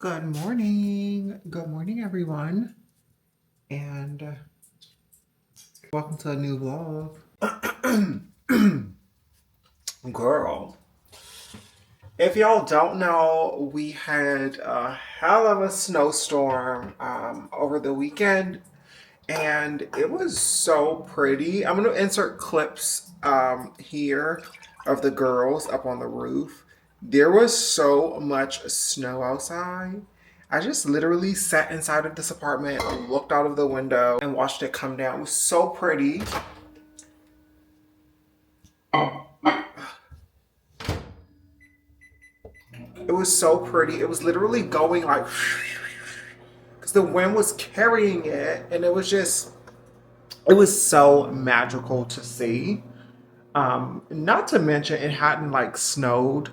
Good morning. Good morning, everyone. And welcome to a new vlog. Girl, if y'all don't know, we had a hell of a snowstorm over the weekend, and it was so pretty. I'm going to insert clips here of the girls up on the roof. There was so much snow outside. I just literally sat inside of this apartment, looked out of the window, and watched it come down. It was so pretty. It was so pretty. It was literally going like, because the wind was carrying it, and it was so magical to see. Not to mention, it hadn't like snowed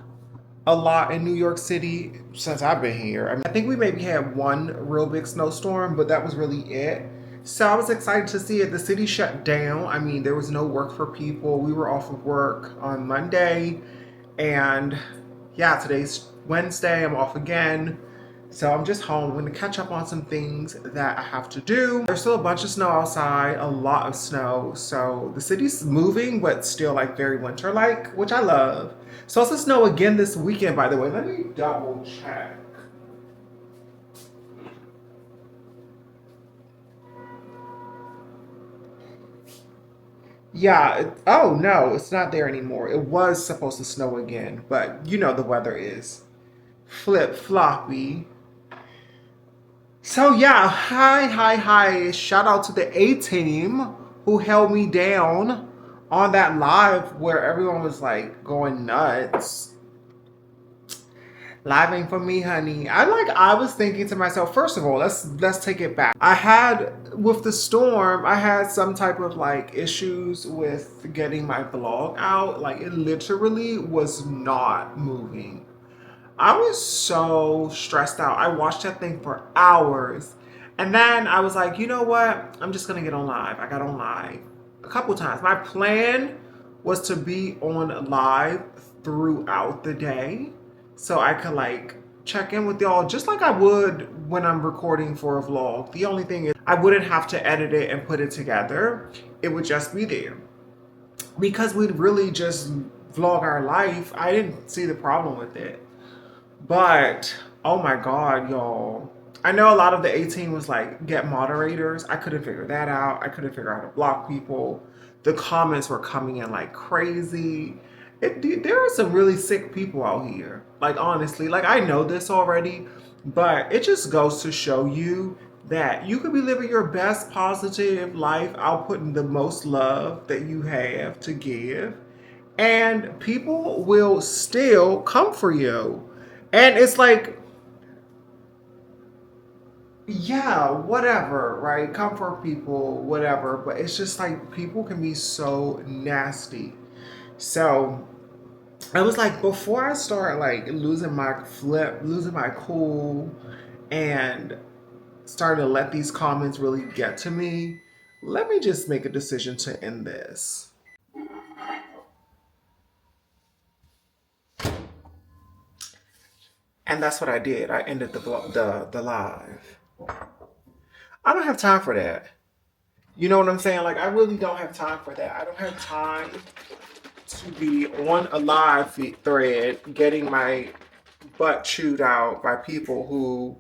a lot in New York City since I've been here. I think we maybe had one real big snowstorm, but that was really it. So I was excited to see it. The city shut down. I mean, there was no work for people. We were off of work on Monday, and yeah, today's Wednesday. I'm off again. So I'm just home. I'm going to catch up on some things that I have to do. There's still a bunch of snow outside, a lot of snow. So the city's moving, but still like very winter-like, which I love. So it's to snow again this weekend, by the way. Let me double check. Yeah, oh no, it's not there anymore. It was supposed to snow again, but you know the weather is flip-floppy. So yeah, hi. Shout out to the A team who held me down on that live where everyone was like going nuts. Living for me, honey. I was thinking to myself, first of all, let's take it back. I had with the storm, I had some type of like issues with getting my vlog out. Like it literally was not moving. I was so stressed out. I watched that thing for hours. And then I was like, you know what? I'm just going to get on live. I got on live a couple times. My plan was to be on live throughout the day so I could like check in with y'all just like I would when I'm recording for a vlog. The only thing is I wouldn't have to edit it and put it together. It would just be there. Because we'd really just vlog our life, I didn't see the problem with it. But oh my God, y'all. I know a lot of the 18 was like, get moderators. I couldn't figure that out. I couldn't figure out how to block people. The comments were coming in like crazy. There are some really sick people out here. Like, honestly, like I know this already, but it just goes to show you that you could be living your best positive life, outputting the most love that you have to give, and people will still come for you. And it's like, yeah, whatever, right? Comfort people, whatever. But it's just like people can be so nasty. So I was like, before I start like losing my cool, and starting to let these comments really get to me, let me just make a decision to end this. And that's what I did. I ended the live. I don't have time for that. You know what I'm saying? Like, I really don't have time for that. I don't have time to be on a live thread getting my butt chewed out by people who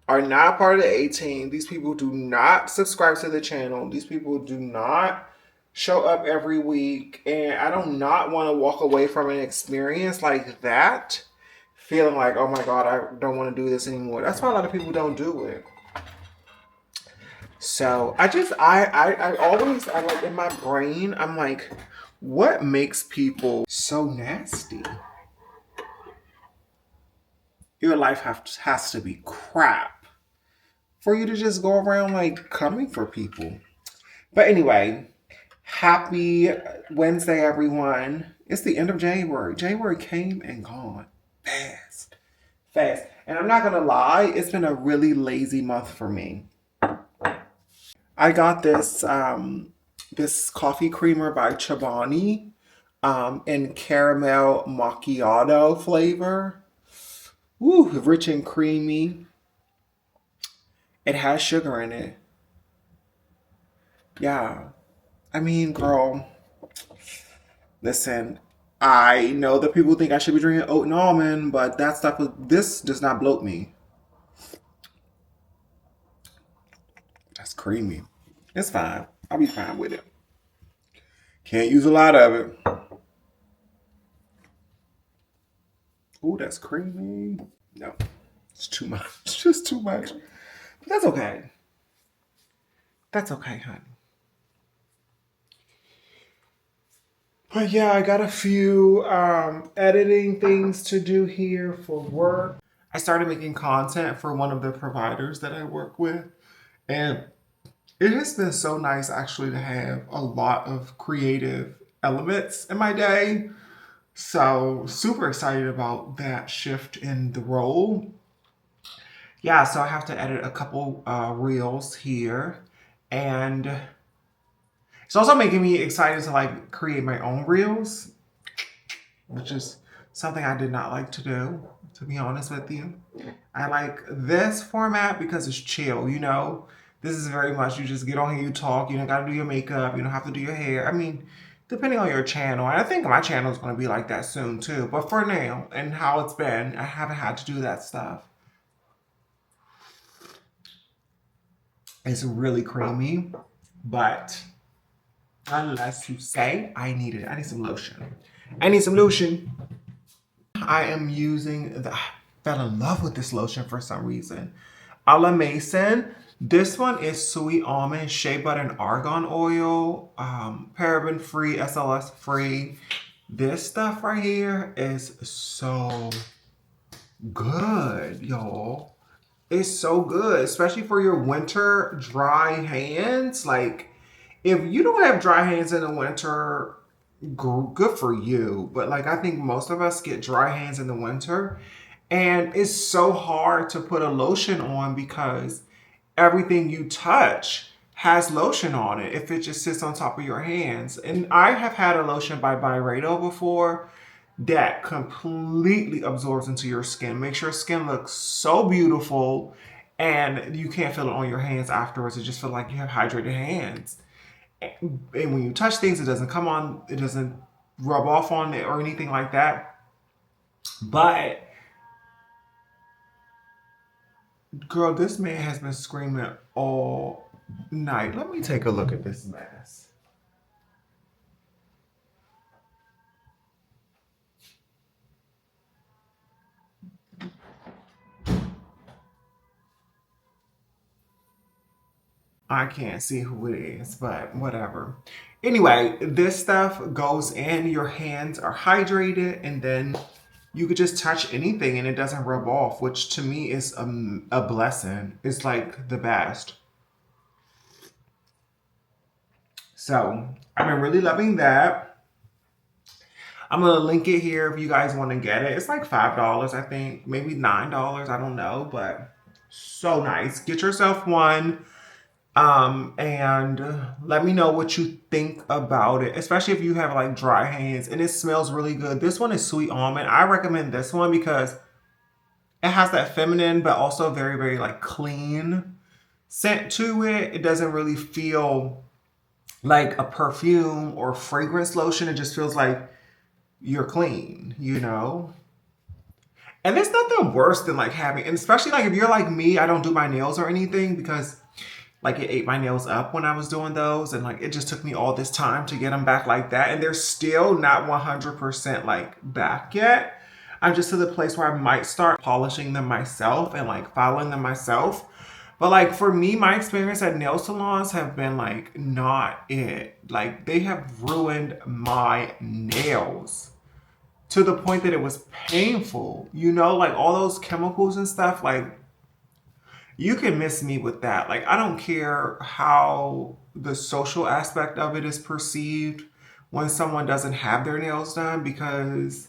are not part of the 18. These people do not subscribe to the channel. These people do not show up every week. And I do not want to walk away from an experience like that feeling like, oh my God, I don't want to do this anymore. That's why a lot of people don't do it. So I always, I like in my brain, I'm like, what makes people so nasty? Your life has to be crap for you to just go around like coming for people. But anyway, happy Wednesday, everyone. It's the end of January. January came and gone fast, fast. And I'm not gonna lie, it's been a really lazy month for me. I got this coffee creamer by Chobani in caramel macchiato flavor. Woo, rich and creamy. It has sugar in it. Yeah. I mean, girl, listen, I know that people think I should be drinking oat and almond, but that stuff, this does not bloat me. That's creamy. It's fine. I'll be fine with it. Can't use a lot of it. Ooh, that's creamy. No, it's too much. It's just too much. But that's okay. That's okay, honey. But yeah, I got a few editing things to do here for work. I started making content for one of the providers that I work with. And it has been so nice actually to have a lot of creative elements in my day. So, super excited about that shift in the role. Yeah, so I have to edit a couple reels here. And it's also making me excited to like create my own reels, which is something I did not like to do, to be honest with you. I like this format because it's chill, you know? This is very much you just get on here, you talk, you don't gotta do your makeup, you don't have to do your hair. I mean, depending on your channel. And I think my channel is gonna be like that soon too. But for now and how it's been, I haven't had to do that stuff. It's really creamy, but unless you say I need it, I need some lotion. I need some lotion. I am using I fell in love with this lotion for some reason. A la Mason. This one is sweet almond, shea butter, and argan oil, paraben free, SLS free. This stuff right here is so good, y'all. It's so good, especially for your winter dry hands. Like, if you don't have dry hands in the winter, good for you. But like, I think most of us get dry hands in the winter, and it's so hard to put a lotion on because everything you touch has lotion on it if it just sits on top of your hands. And I have had a lotion by Byredo before that completely absorbs into your skin, makes your skin look so beautiful, and you can't feel it on your hands afterwards. It just feels like you have hydrated hands. And when you touch things, it doesn't come on, it doesn't rub off on it or anything like that. But girl, this man has been screaming all night. Let me take a look at this mess. I can't see who it is, but whatever. Anyway, this stuff goes in, your hands are hydrated, and then you could just touch anything and it doesn't rub off, which to me is a blessing. It's like the best. So I've been really loving that. I'm gonna link it here if you guys want to get it. It's like $5, I think, maybe $9. I don't know, but so nice. Get yourself one. And let me know what you think about it, especially if you have like dry hands and it smells really good. This one is sweet almond. I recommend this one because it has that feminine, but also very, very like clean scent to it. It doesn't really feel like a perfume or fragrance lotion. It just feels like you're clean, you know? And there's nothing worse than like having, and especially like if you're like me, I don't do my nails or anything because like it ate my nails up when I was doing those. And like, it just took me all this time to get them back like that. And they're still not 100% like back yet. I'm just to the place where I might start polishing them myself and like filing them myself. But like for me, my experience at nail salons have been like not it. Like they have ruined my nails to the point that it was painful. You know, like all those chemicals and stuff, like you can miss me with that. Like, I don't care how the social aspect of it is perceived when someone doesn't have their nails done, because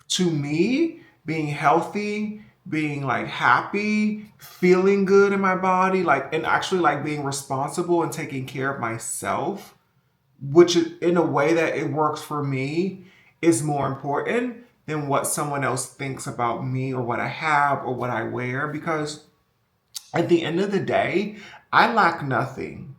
to me, being healthy, being like happy, feeling good in my body, like, and actually like being responsible and taking care of myself, which is in a way that it works for me, is more important than what someone else thinks about me or what I have or what I wear, because at the end of the day, I lack nothing.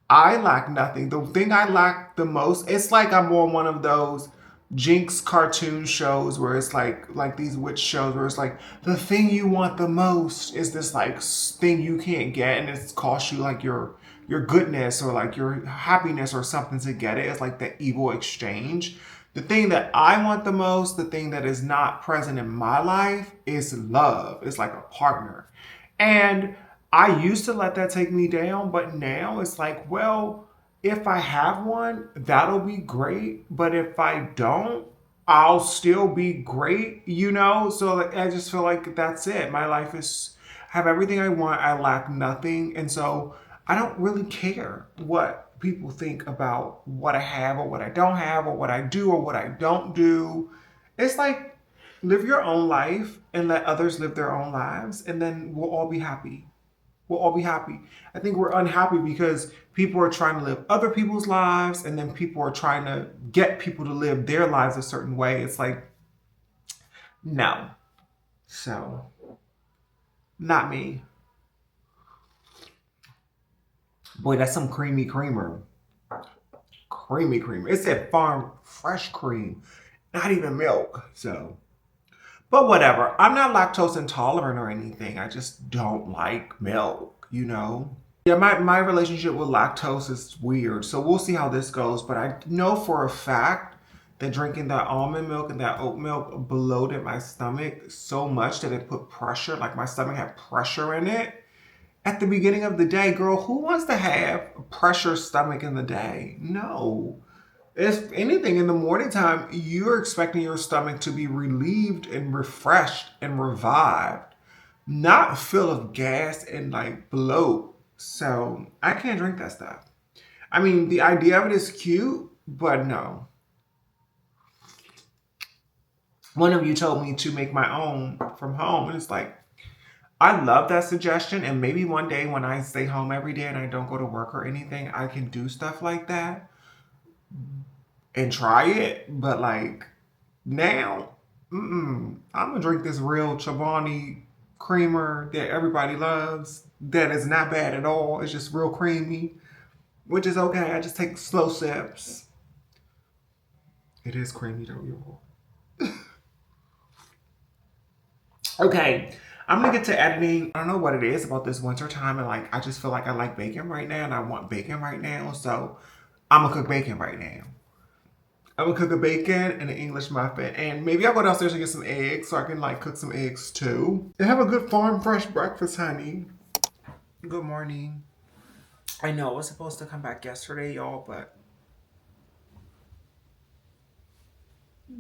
I lack nothing. The thing I lack the most, it's like I'm on one of those Jinx cartoon shows where it's like these witch shows where it's like the thing you want the most is this like thing you can't get, and it's cost you like your goodness or like your happiness or something to get it. It's like the evil exchange. The thing that I want the most, the thing that is not present in my life, is love. It's like a partner. And I used to let that take me down, but now it's like, well, if I have one, that'll be great. But if I don't, I'll still be great, you know? So like, I just feel like that's it. My life is, I have everything I want. I lack nothing. And so I don't really care what people think about what I have or what I don't have or what I do or what I don't do. It's like, live your own life and let others live their own lives, and then we'll all be happy. We'll all be happy. I think we're unhappy because people are trying to live other people's lives, and then people are trying to get people to live their lives a certain way. It's like, no. So, not me. Boy, that's some creamy creamer. Creamy creamer. It's that farm fresh cream, not even milk. So, but whatever. I'm not lactose intolerant or anything. I just don't like milk, you know? Yeah, my relationship with lactose is weird. So we'll see how this goes. But I know for a fact that drinking that almond milk and that oat milk bloated my stomach so much that it put pressure, like my stomach had pressure in it. At the beginning of the day, girl, who wants to have a pressure stomach in the day? No. If anything, in the morning time, you're expecting your stomach to be relieved and refreshed and revived, not full of gas and like bloat. So I can't drink that stuff. I mean, the idea of it is cute, but no. One of you told me to make my own from home, and it's like, I love that suggestion. And maybe one day when I stay home every day and I don't go to work or anything, I can do stuff like that and try it. But like now, I'm gonna drink this real Chobani creamer that everybody loves. That is not bad at all. It's just real creamy, which is okay. I just take slow sips. It is creamy though, y'all. Okay, I'm gonna get to editing. I don't know what it is about this winter time, and like I just feel like I like bacon right now, and I want bacon right now. So I'm gonna cook bacon right now. I'm gonna cook a bacon and an English muffin, and maybe I'll go downstairs and get some eggs so I can like cook some eggs too. And have a good farm fresh breakfast, honey. Good morning. I know I was supposed to come back yesterday, y'all, but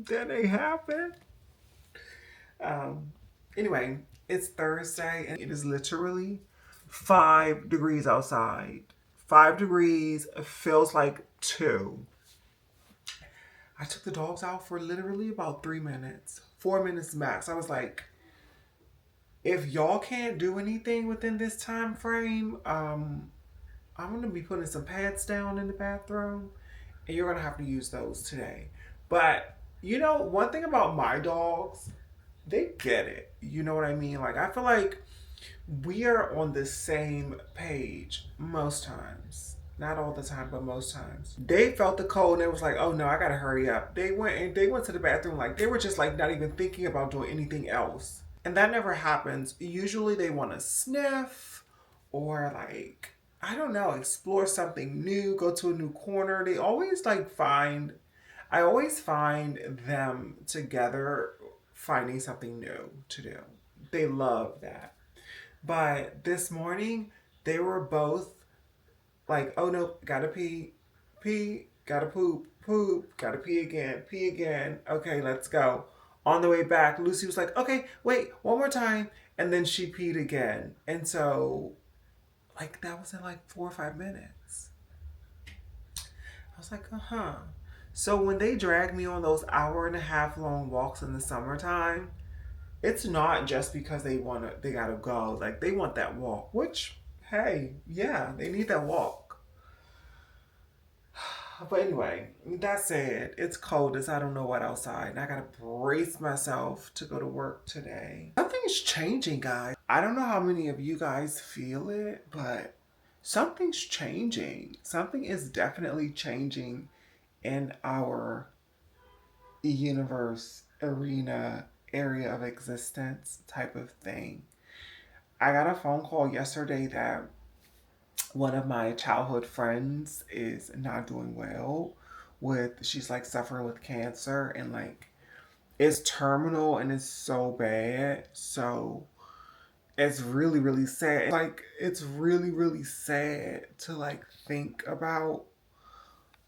that ain't happen. Um, anyway, it's Thursday and it is literally 5 degrees outside. 5 degrees feels like two. I took the dogs out for literally about 3 minutes, 4 minutes max. I was like, if y'all can't do anything within this time frame, I'm gonna be putting some pads down in the bathroom, and you're gonna have to use those today. But you know, one thing about my dogs, they get it. You know what I mean? Like I feel like we are on the same page most times. Not all the time, but most times. They felt the cold and they was like, oh no, I gotta hurry up. They went to the bathroom like they were just like not even thinking about doing anything else. And that never happens. Usually they wanna sniff or like, I don't know, explore something new, go to a new corner. They always like find I always find them together finding something new to do. They love that. But this morning, they were both like, oh no, gotta pee, pee, gotta poop, poop, gotta pee again. Okay, let's go. On the way back, Lucy was like, okay, wait, one more time. And then she peed again. And so, like, that was in like 4 or 5 minutes. I was like, uh-huh. So when they drag me on those hour and a half long walks in the summertime, it's not just because they gotta go. Like they want that walk, which hey, yeah, they need that walk. But anyway, that said, it's cold as I don't know what outside, and I gotta brace myself to go to work today. Something's changing, guys. I don't know how many of you guys feel it, but something's changing. Something is definitely changing in our universe, arena, area of existence type of thing. I got a phone call yesterday that one of my childhood friends is not doing well with, she's like suffering with cancer, and like it's terminal and it's so bad. So it's really, really sad. Like it's really, really sad to like think about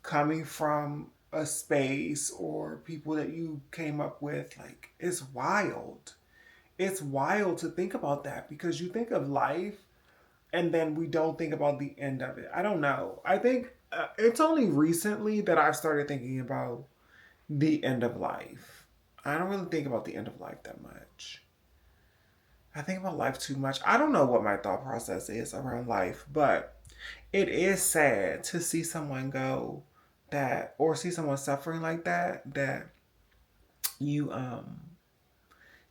coming from a space or people that you came up with. Like it's wild. It's wild to think about that because you think of life and then we don't think about the end of it. I don't know. I think it's only recently that I've started thinking about the end of life. I don't really think about the end of life that much. I think about life too much. I don't know what my thought process is around life, but it is sad to see someone go that, or see someone suffering like that, that you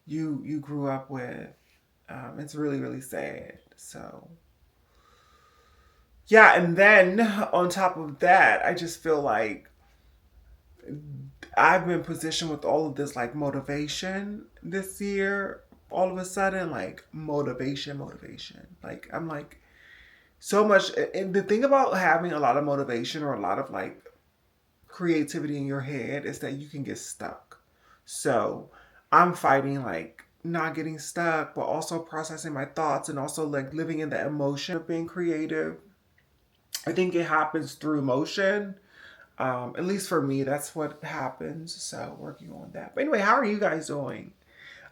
you grew up with. It's really, really sad. So yeah, and then on top of that, I just feel like I've been positioned with all of this like motivation this year. All of a sudden, like motivation, motivation. Like I'm like so much. And the thing about having a lot of motivation or a lot of like creativity in your head is that you can get stuck. So I'm fighting like not getting stuck, but also processing my thoughts and also like living in the emotion of being creative. I think it happens through emotion. At least for me, that's what happens. So working on that. But anyway, how are you guys doing?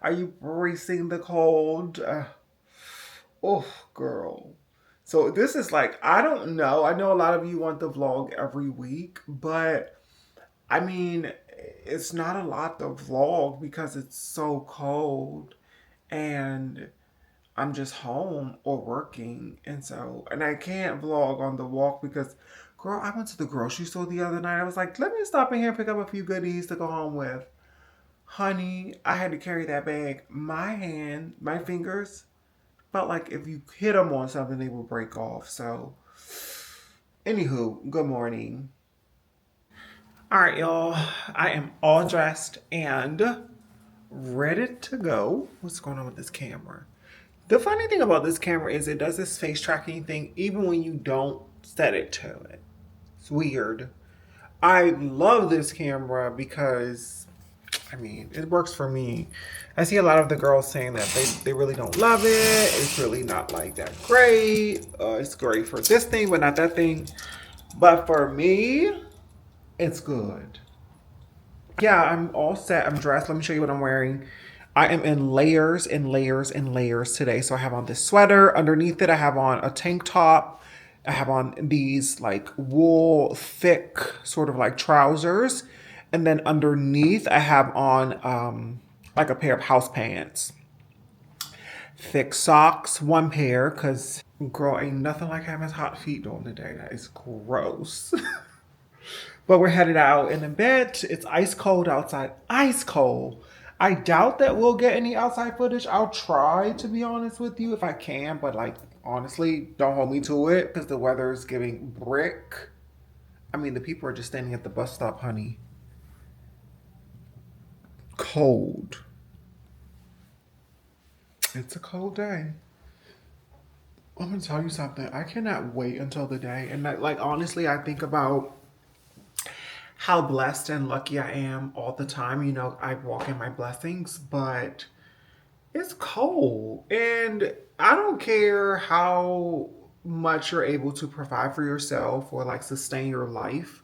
Are you bracing the cold? Oh, girl. So this is like, I don't know. I know a lot of you want the vlog every week, but I mean, it's not a lot to vlog because it's so cold and I'm just home or working. And so, and I can't vlog on the walk because, girl, I went to the grocery store the other night. I was like, let me stop in here and pick up a few goodies to go home with. Honey, I had to carry that bag. My hand, my fingers felt like if you hit them on something, they would break off. So, anywho, good morning. All right, y'all. I am all dressed and ready to go. What's going on with this camera? The funny thing about this camera is it does this face tracking thing even when you don't set it to it. It's weird. I love this camera because, I mean, it works for me. I see a lot of the girls saying that they really don't love it. It's really not like that great. It's great for this thing, but not that thing. But for me, it's good. Yeah, I'm all set. I'm dressed. Let me show you what I'm wearing. I am in layers and layers and layers today. So I have on this sweater. Underneath it, I have on a tank top. I have on these like wool, thick, sort of like trousers. And then underneath, I have on like a pair of house pants. Thick socks, one pair, because girl, ain't nothing like having hot feet during the day. That is gross. But we're headed out in a bit. It's ice cold outside. Ice cold. I doubt that we'll get any outside footage. I'll try to be honest with you if I can, but like honestly, don't hold me to it because the weather is giving brick. I mean, the people are just standing at the bus stop, honey. Cold. It's a cold day. I'm gonna tell you something. I cannot wait until the day. And like honestly, I think about how blessed and lucky I am all the time. You know, I walk in my blessings, but it's cold. And I don't care how much you're able to provide for yourself or like sustain your life.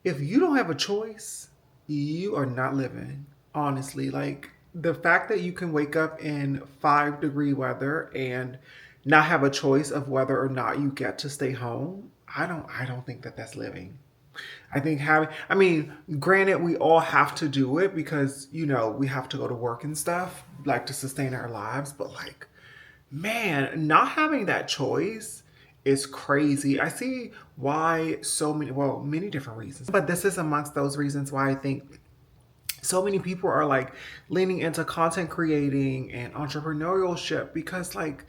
If you don't have a choice, you are not living. Honestly, like the fact that you can wake up in 5-degree weather and not have a choice of whether or not you get to stay home, I don't think that that's living. I think having, I mean, granted, we all have to do it because, you know, we have to go to work and stuff, like to sustain our lives. But, like, man, not having that choice is crazy. I see why so many, well, many different reasons, but this is amongst those reasons why I think so many people are like leaning into content creating and entrepreneurship because like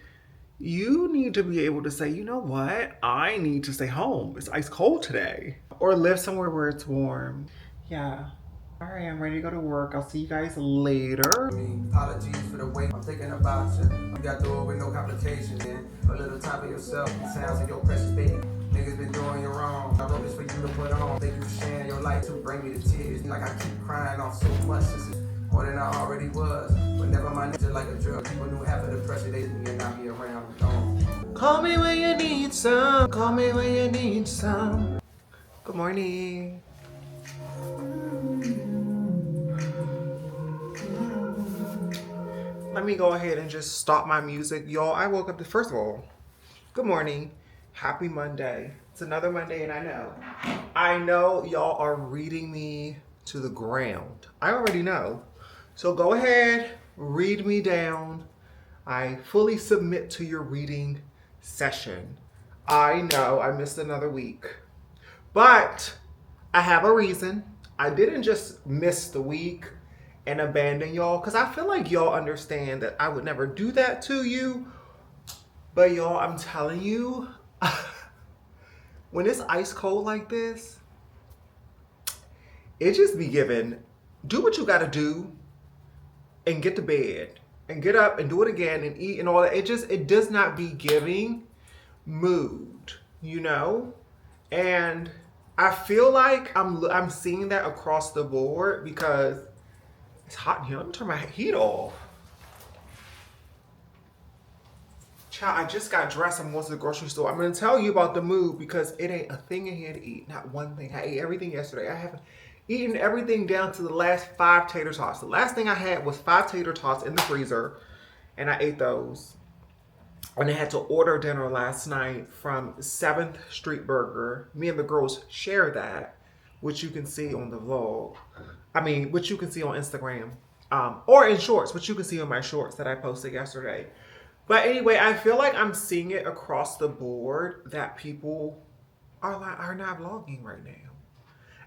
you need to be able to say, you know what, I need to stay home. It's ice cold today. Or live somewhere where it's warm. Yeah. All right, I'm ready to go to work. I'll see you guys later. Apologies for the way I'm thinking about you. You got through it with no complications. And a little time for yourself. It sounds like your precious baby. Niggas been doing you wrong. I wrote this for you to put on. Think you sharing your life to bring me to tears. Like I keep crying off so much. This is more than I already was. But never mind, it's just like a drug. People knew half of the pressure they did and not be around. Don't. Call me when you need some. Call me when you need some. Good morning. Let me go ahead and just stop my music. Y'all, I woke up first of all, good morning. Happy Monday. It's another Monday and I know y'all are reading me to the ground. I already know. So go ahead, read me down. I fully submit to your reading session. I know I missed another week, but I have a reason. I didn't just miss the week and abandon y'all because I feel like y'all understand that I would never do that to you. But y'all, I'm telling you, when it's ice cold like this, it just be given, do what you gotta do and get to bed and get up and do it again and eat and all that. It does not be giving mood, you know? And I feel like I'm seeing that across the board because it's hot in here. Let me turn my heat off. Child, I just got dressed and went to the grocery store. I'm going to tell you about the mood because it ain't a thing in here to eat. Not one thing. I ate everything yesterday. I haven't eaten everything down to the last 5 tater tots. The last thing I had was 5 tater tots in the freezer, and I ate those. And I had to order dinner last night from 7th Street Burger. Me and the girls share that, which you can see on the vlog. Which you can see on Instagram. Or in shorts, which you can see on my shorts that I posted yesterday. But anyway, I feel like I'm seeing it across the board that people are not vlogging right now.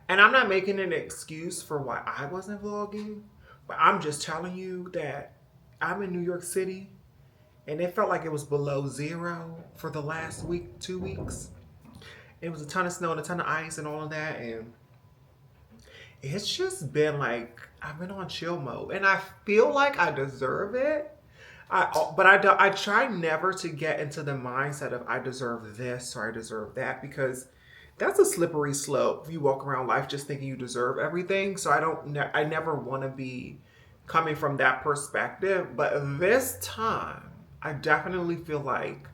And I'm not making an excuse for why I wasn't vlogging, but I'm just telling you that I'm in New York City and it felt like it was below zero for the last week, 2 weeks. It was a ton of snow and a ton of ice and all of that. And it's just been like, I've been on chill mode and I feel like I deserve it. I try never to get into the mindset of I deserve this or I deserve that because that's a slippery slope. You walk around life just thinking you deserve everything. So I never want to be coming from that perspective. But this time, I definitely feel like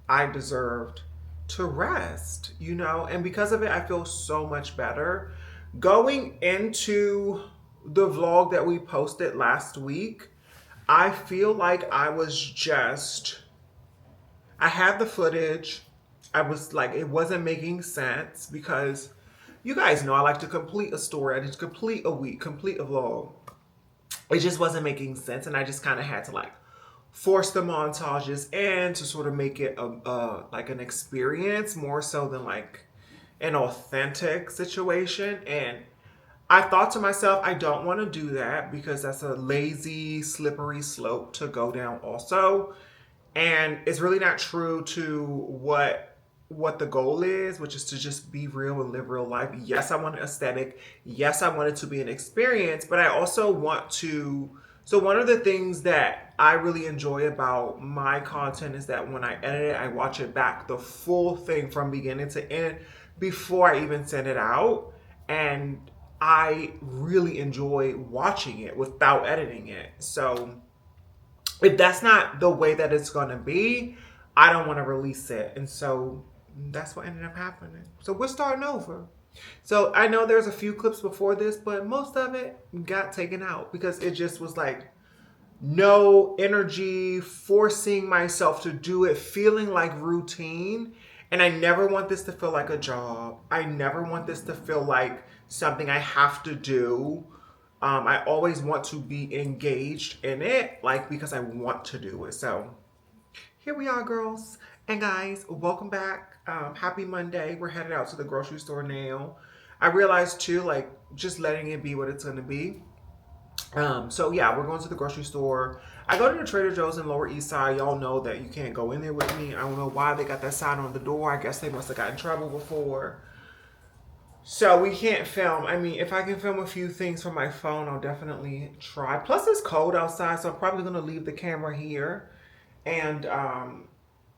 I deserved to rest, you know? And because of it, I feel so much better. Going into the vlog that we posted last week, I feel like I had the footage. I was like, it wasn't making sense because you guys know I like to complete a story. I just complete a week, complete a vlog. It just wasn't making sense. And I just kind of had to like force the montages in to sort of make it like an experience more so than like an authentic situation. And I thought to myself, I don't want to do that because that's a lazy, slippery slope to go down also. And it's really not true to what the goal is, which is to just be real and live real life. Yes, I want an aesthetic. Yes, I want it to be an experience, but I also want to. So one of the things that I really enjoy about my content is that when I edit it, I watch it back, the full thing from beginning to end before I even send it out. And I really enjoy watching it without editing it. So if that's not the way that it's going to be, I don't want to release it. And so that's what ended up happening. So we're starting over. So I know there's a few clips before this, but most of it got taken out because it just was like no energy, forcing myself to do it, feeling like routine. And I never want this to feel like a job. I never want this to feel like something I have to do. I always want to be engaged in it, like because I want to do it. So here we are, girls. And guys, welcome back. Happy Monday. We're headed out to the grocery store now. I realized too, like just letting it be what it's gonna be. So yeah, we're going to the grocery store. I go to the Trader Joe's in Lower East Side. Y'all know that you can't go in there with me. I don't know why they got that sign on the door. I guess they must have got in trouble before. So we can't film. I mean, if I can film a few things from my phone, I'll definitely try. Plus, it's cold outside, so I'm probably gonna leave the camera here and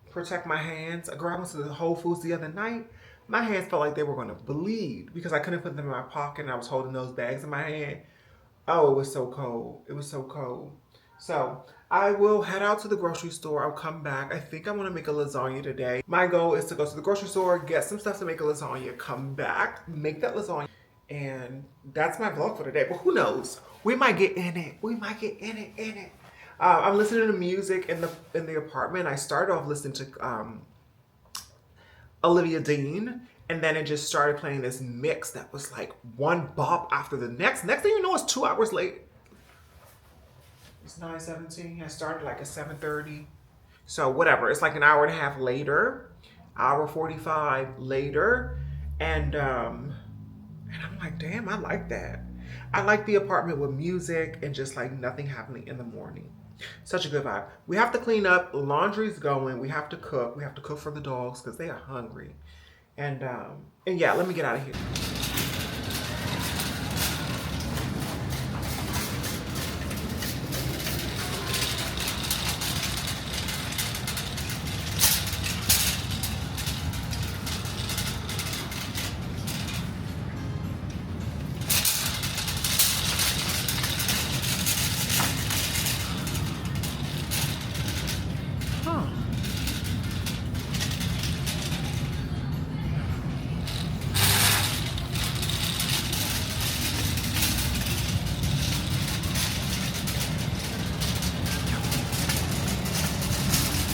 protect my hands. Girl, I went to the Whole Foods the other night. My hands felt like they were gonna bleed because I couldn't put them in my pocket and I was holding those bags in my hand. Oh, it was so cold. It was so cold. So I will head out to the grocery store. I'll come back. I think I want to make a lasagna today. My goal is to go to the grocery store, get some stuff to make a lasagna, come back, make that lasagna. And that's my vlog for today. But who knows? We might get in it. We might get in it. I'm listening to music in the apartment. I started off listening to Olivia Dean, and then it just started playing this mix that was like one bop after the next. Next thing you know, it's 2 hours late. It's 9:17. I started like at 7:30. So whatever. It's like an hour and a half later, hour 45 later, and I'm like, damn, I like that. I like the apartment with music and just like nothing happening in the morning. Such a good vibe. We have to clean up. Laundry's going. We have to cook. We have to cook for the dogs because they are hungry. And yeah, let me get out of here. Huh.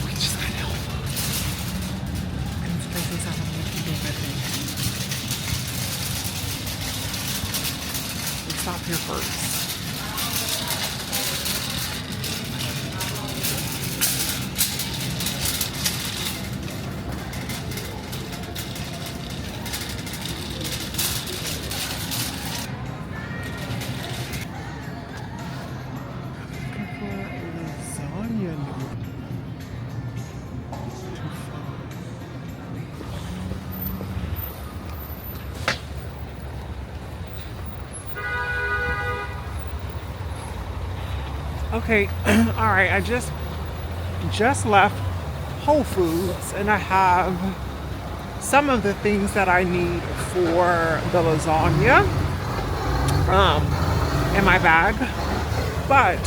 We just got help. And this place is out of I think. We stop here first. Okay, all right. I just left Whole Foods, and I have some of the things that I need for the lasagna in my bag. But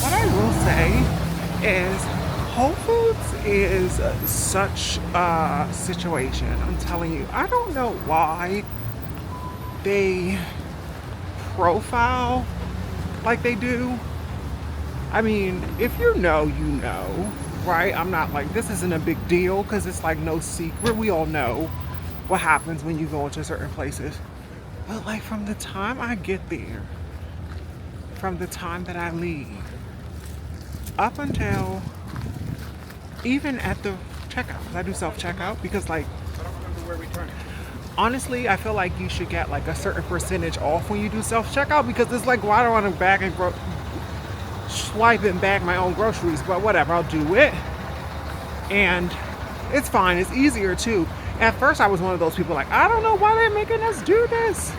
what I will say is Whole Foods is such a situation. I'm telling you, I don't know why they profile like they do. I mean, if you know, you know, right? I'm not like, this isn't a big deal because it's like no secret. We all know what happens when you go into certain places. But like from the time I get there, from the time that I leave, up until even at the checkout, 'cause I do self-checkout because like, honestly, I feel like you should get like a certain percentage off when you do self-checkout because it's like, why do I want to bag and swipe and bag my own groceries? But whatever, I'll do it. And it's fine. It's easier too. At first, I was one of those people like, I don't know why they're making us do this.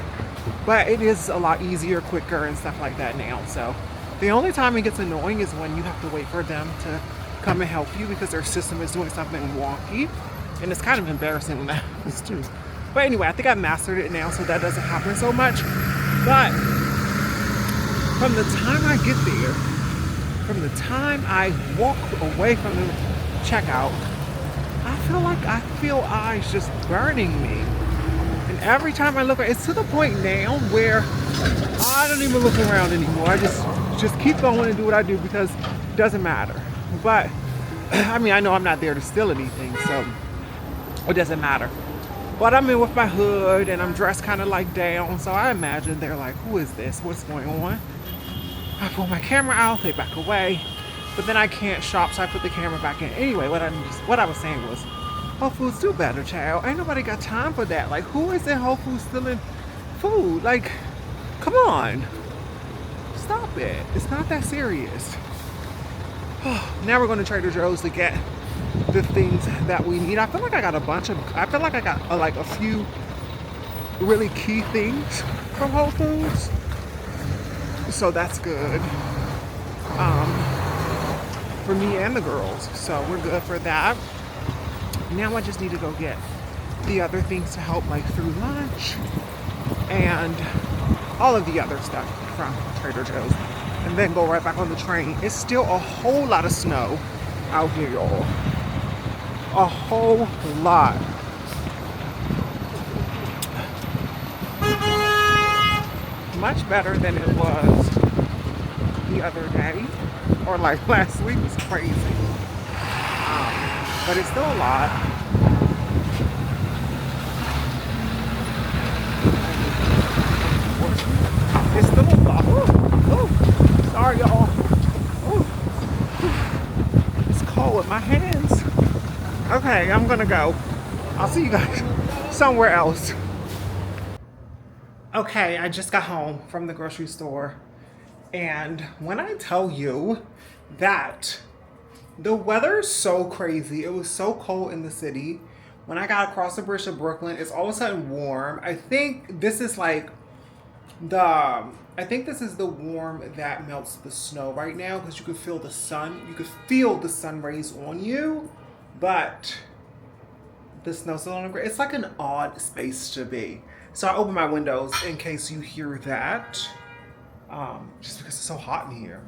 But it is a lot easier, quicker, and stuff like that now. So the only time it gets annoying is when you have to wait for them to come and help you because their system is doing something wonky. And it's kind of embarrassing when that happens too. But anyway, I think I've mastered it now, so that doesn't happen so much. But from the time I get there, from the time I walk away from the checkout, I feel eyes just burning me. And every time I look, it's to the point now where I don't even look around anymore. I just keep going and do what I do because it doesn't matter. But I mean, I know I'm not there to steal anything, so it doesn't matter. But I'm in with my hood and I'm dressed kind of like down, so I imagine they're like, who is this? What's going on? I pull my camera out, they back away. But then I can't shop, so I put the camera back in. Anyway, what I was saying was, Whole Foods do better, child. Ain't nobody got time for that. Like, who is in Whole Foods stealing food? Like, come on. Stop it. It's not that serious. Now we're going to Trader Joe's to get the things that we need. I feel like I got like a few really key things from Whole Foods. So that's good. For me and the girls. So we're good for that. Now I just need to go get the other things to help, like through lunch and all of the other stuff from Trader Joe's, and then go right back on the train. It's still a whole lot of snow out here, y'all. A whole lot. Much better than it was the other day, or like last week was crazy. But it's still a lot. It's still a lot. Ooh. Sorry, y'all. Ooh. It's cold with my hands. Okay, I'm gonna go. I'll see you guys somewhere else. Okay, I just got home from the grocery store. And when I tell you that the weather is so crazy, it was so cold in the city. When I got across the bridge to Brooklyn, it's all of a sudden warm. I think this is the warm that melts the snow right now, because you could feel the sun. You could feel the sun rays on you, but the snow's still on the ground. It's like an odd space to be. So I open my windows in case you hear that, just because it's so hot in here.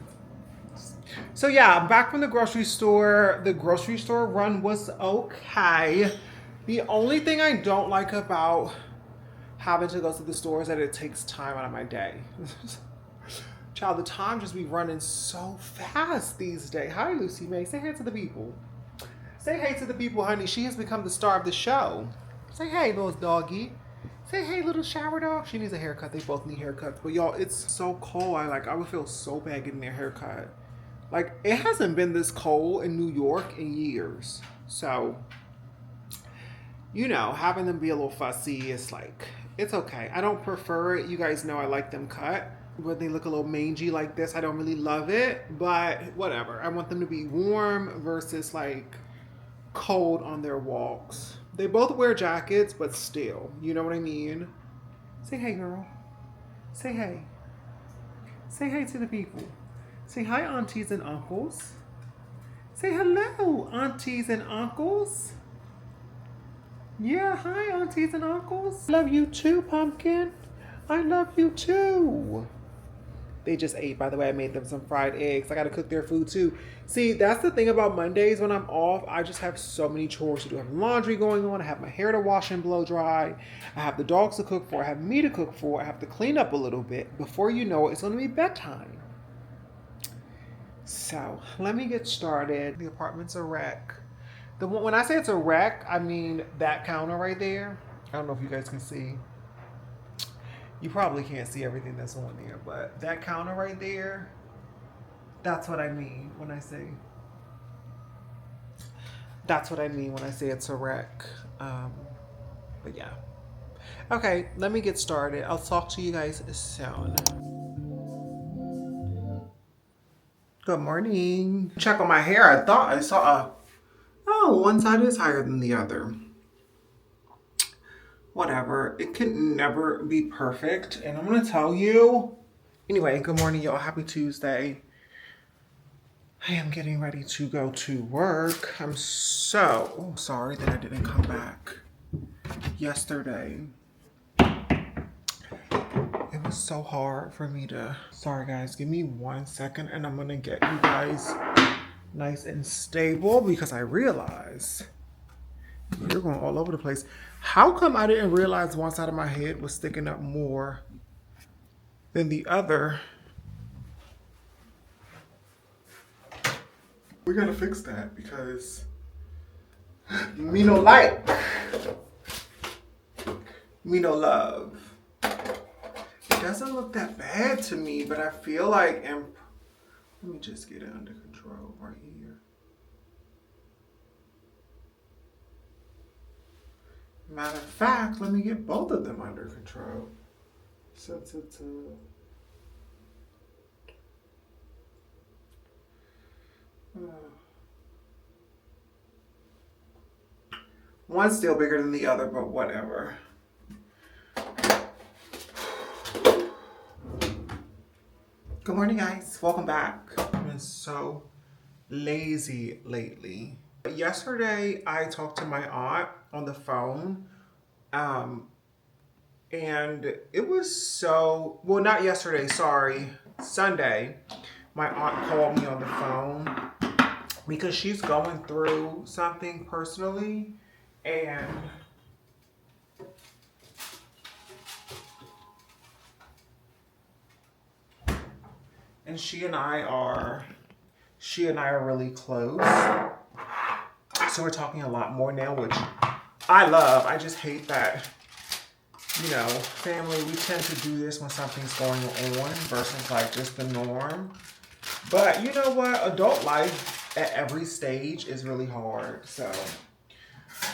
So yeah, I'm back from the grocery store. The grocery store run was okay. The only thing I don't like about having to go to the store is that it takes time out of my day. Child, the time just be running so fast these days. Hi, Lucy May. Say hey to the people. Say hey to the people, honey. She has become the star of the show. Say hey, little doggy. Say hey, little shower dog. She needs a haircut. They both need haircuts. But y'all, it's so cold. I would feel so bad getting their haircut. Like, it hasn't been this cold in New York in years. So, you know, having them be a little fussy is like, it's okay. I don't prefer it. You guys know I like them cut. But they look a little mangy like this. I don't really love it. But whatever. I want them to be warm versus like cold on their walks. They both wear jackets, but still. You know what I mean? Say hey, girl. Say hey. Say hey to the people. Say hi, aunties and uncles. Say hello, aunties and uncles. Yeah, hi, aunties and uncles. Love you too, Pumpkin. I love you too. They just ate, by the way. I made them some fried eggs. I gotta cook their food too. See, that's the thing about Mondays when I'm off. I just have so many chores to do. I have laundry going on. I have my hair to wash and blow dry. I have the dogs to cook for. I have me to cook for. I have to clean up a little bit. Before you know it, it's gonna be bedtime. So let me get started. The apartment's a wreck. When I say it's a wreck, I mean that counter right there. I don't know if you guys can see. You probably can't see everything that's on there, but that counter right there, that's what I mean when I say. That's what I mean when I say it's a wreck. But yeah. Okay, let me get started. I'll talk to you guys soon. Good morning. Check on my hair. I thought I saw one side is higher than the other. Whatever. It can never be perfect. And I'm going to tell you. Anyway, good morning, y'all. Happy Tuesday. I am getting ready to go to work. I'm so sorry that I didn't come back yesterday. It was so hard for me to... Sorry, guys. Give me 1 second and I'm going to get you guys nice and stable because I realize you're going all over the place. How come I didn't realize one side of my head was sticking up more than the other? We gotta fix that because me no like, me no love. It doesn't look that bad to me, but I feel like Let me just get it under control right here. Matter of fact, let me get both of them under control. One's still bigger than the other, but whatever. Good morning, guys. Welcome back. I've been so lazy lately. Yesterday, I talked to my aunt on the phone. And it was so, well, not yesterday, sorry, Sunday. My aunt called me on the phone because she's going through something personally. And she and I are really close. So we're talking a lot more now, which I love. I just hate that, family, we tend to do this when something's going on versus like just the norm. But you know what? Adult life at every stage is really hard. So,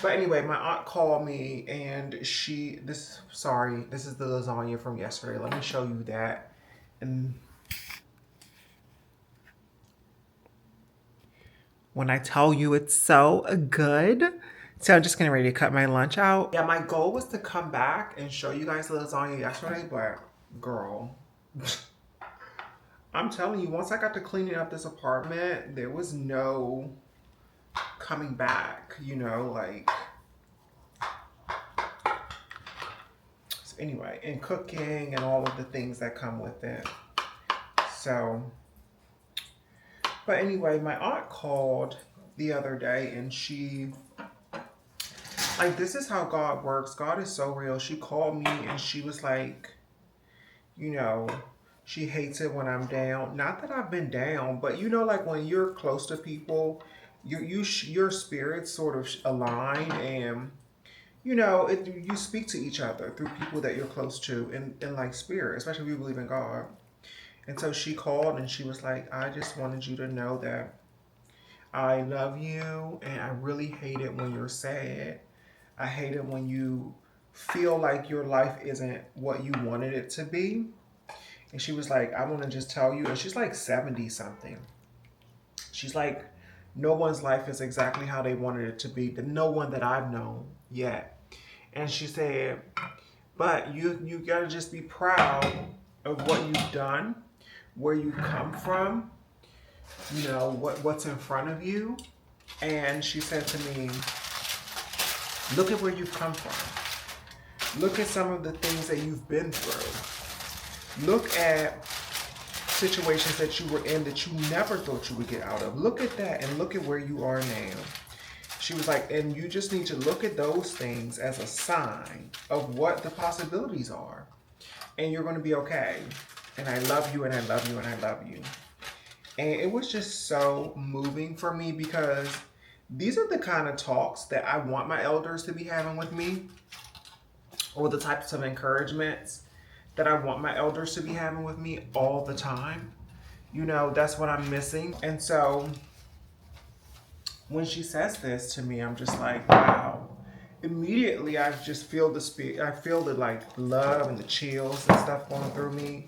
but anyway, my aunt called me and this is the lasagna from yesterday. Let me show you that. And when I tell you it's so good. So I'm just getting ready to cut my lunch out. Yeah, my goal was to come back and show you guys the lasagna yesterday, but girl, I'm telling you, once I got to cleaning up this apartment, there was no coming back, So anyway, and cooking and all of the things that come with it. So, but anyway, my aunt called the other day and this is how God works. God is so real. She called me and she was like, she hates it when I'm down. Not that I've been down, but like when you're close to people, your spirits sort of align, and you speak to each other through people that you're close to in like spirit, especially if you believe in God. And so she called and she was like, I just wanted you to know that I love you, and I really hate it when you're sad. I hate it when you feel like your life isn't what you wanted it to be. And she was like, I want to just tell you, and she's like 70 something. She's like, no one's life is exactly how they wanted it to be. No one that I've known yet. And she said, but you got to just be proud of what you've done, where you come from, what's in front of you. And she said to me, look at where you've come from. Look at some of the things that you've been through. Look at situations that you were in that you never thought you would get out of. Look at that and look at where you are now. She was like, and you just need to look at those things as a sign of what the possibilities are. And you're going to be okay. And I love you, and I love you, and I love you. And it was just so moving for me because these are the kind of talks that I want my elders to be having with me, or the types of encouragements that I want my elders to be having with me all the time. That's what I'm missing. And so when she says this to me, I'm just like, wow. Immediately, I just feel the spirit. I feel the like love and the chills and stuff going through me.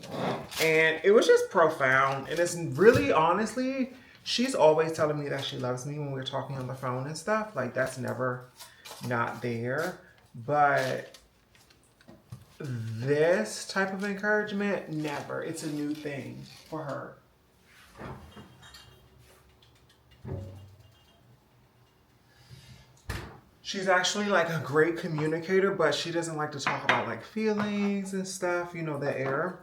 And it was just profound. And it's really, honestly, she's always telling me that she loves me when we're talking on the phone and stuff. Like, that's never not there. But this type of encouragement, never. It's a new thing for her. She's actually like a great communicator, but she doesn't like to talk about like feelings and stuff, that air.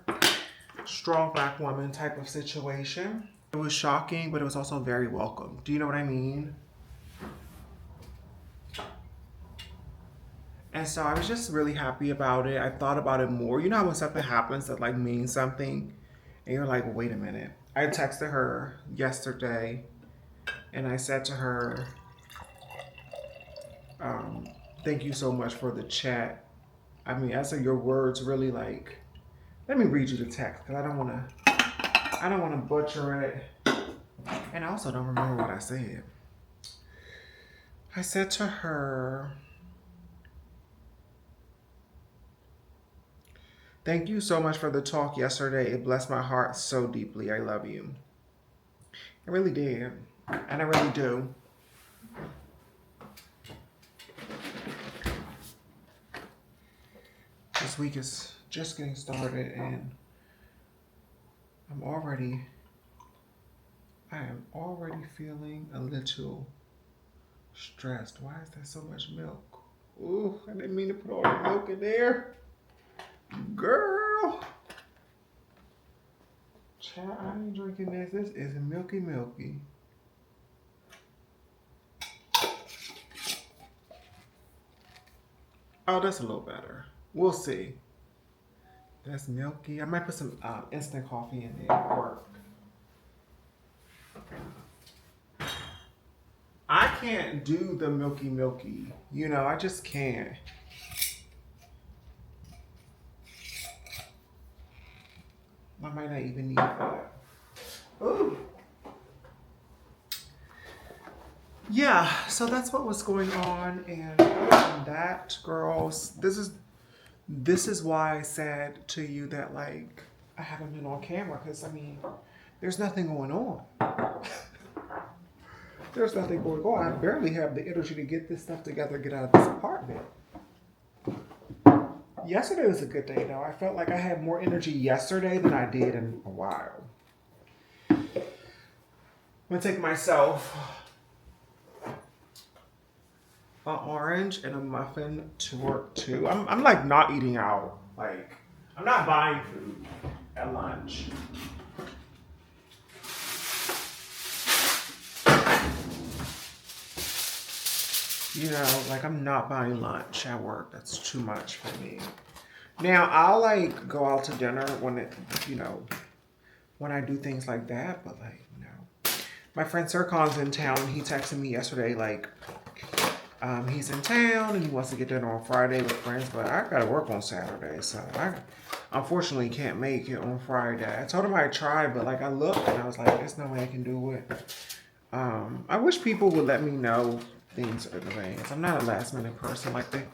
Strong black woman type of situation. It was shocking, but it was also very welcome. Do you know what I mean? And so I was just really happy about it. I thought about it more. You know how when something happens that like means something, and you're like, wait a minute. I texted her yesterday, and I said to her, thank you so much for the chat. I mean, I said your words really like, let me read you the text because I don't want to butcher it. And I also don't remember what I said. I said to her, "Thank you so much for the talk yesterday. It blessed my heart so deeply. I love you." I really did. And I really do. This week is just getting started and I am already feeling a little stressed. Why is there so much milk? Ooh, I didn't mean to put all the milk in there. Girl. Child, I ain't drinking this. This is milky milky. Oh, that's a little better. We'll see. That's milky. I might put some instant coffee in there at work. I can't do the milky milky. You know, I just can't. I might not even need that. Ooh. Yeah, so that's what was going on, and other than that, girls, this is why I said to you that like I haven't been on camera because I mean, there's nothing going on. There's nothing going on. I barely have the energy to get this stuff together, get out of this apartment. Yesterday was a good day though. I felt like I had more energy yesterday than I did in a while. I'm gonna take myself an orange and a muffin to work too. I'm like not eating out. Like I'm not buying food at lunch. You know, like I'm not buying lunch at work. That's too much for me. Now I'll like go out to dinner when it, you know, when I do things like that. But like, no. My friend Sircon's in town. He texted me yesterday like, he's in town and he wants to get dinner on Friday with friends. But I gotta work on Saturday, so I unfortunately can't make it on Friday. I told him I'd try, but like I looked and I was like, there's no way I can do it. I wish people would let me know things in advance. I'm not a last minute person like that.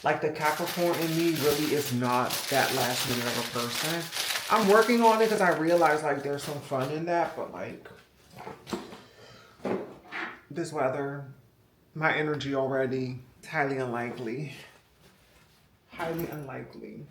Like the Capricorn in me really is not that last minute of a person. I'm working on it because I realize like there's some fun in that, but like this weather, my energy already, it's highly unlikely. Highly unlikely.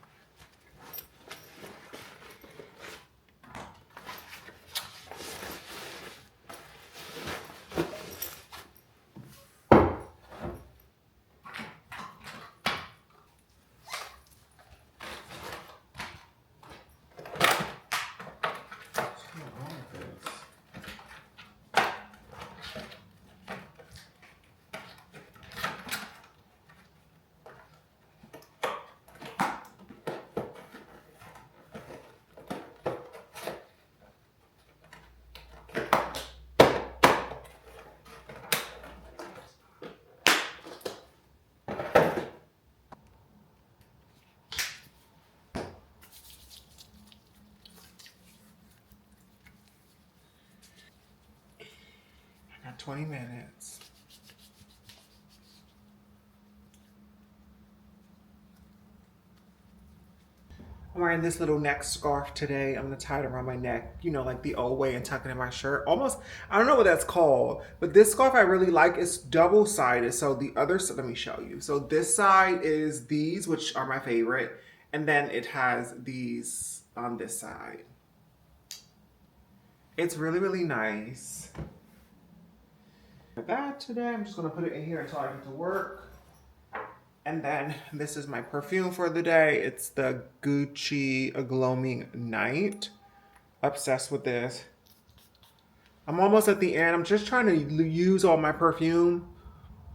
I got 20 minutes. I'm wearing this little neck scarf today. I'm gonna tie it around my neck, you know, like the old way and tuck it in my shirt. Almost, I don't know what that's called, but this scarf I really like. It's double-sided. So the other side, let me show you. So this side is these, which are my favorite. And then it has these on this side. It's really, really nice. For that today, I'm just gonna put it in here until I get to work. And then this is my perfume for the day. It's the Gucci Gloaming Night. Obsessed with this. I'm almost at the end. I'm just trying to use all my perfume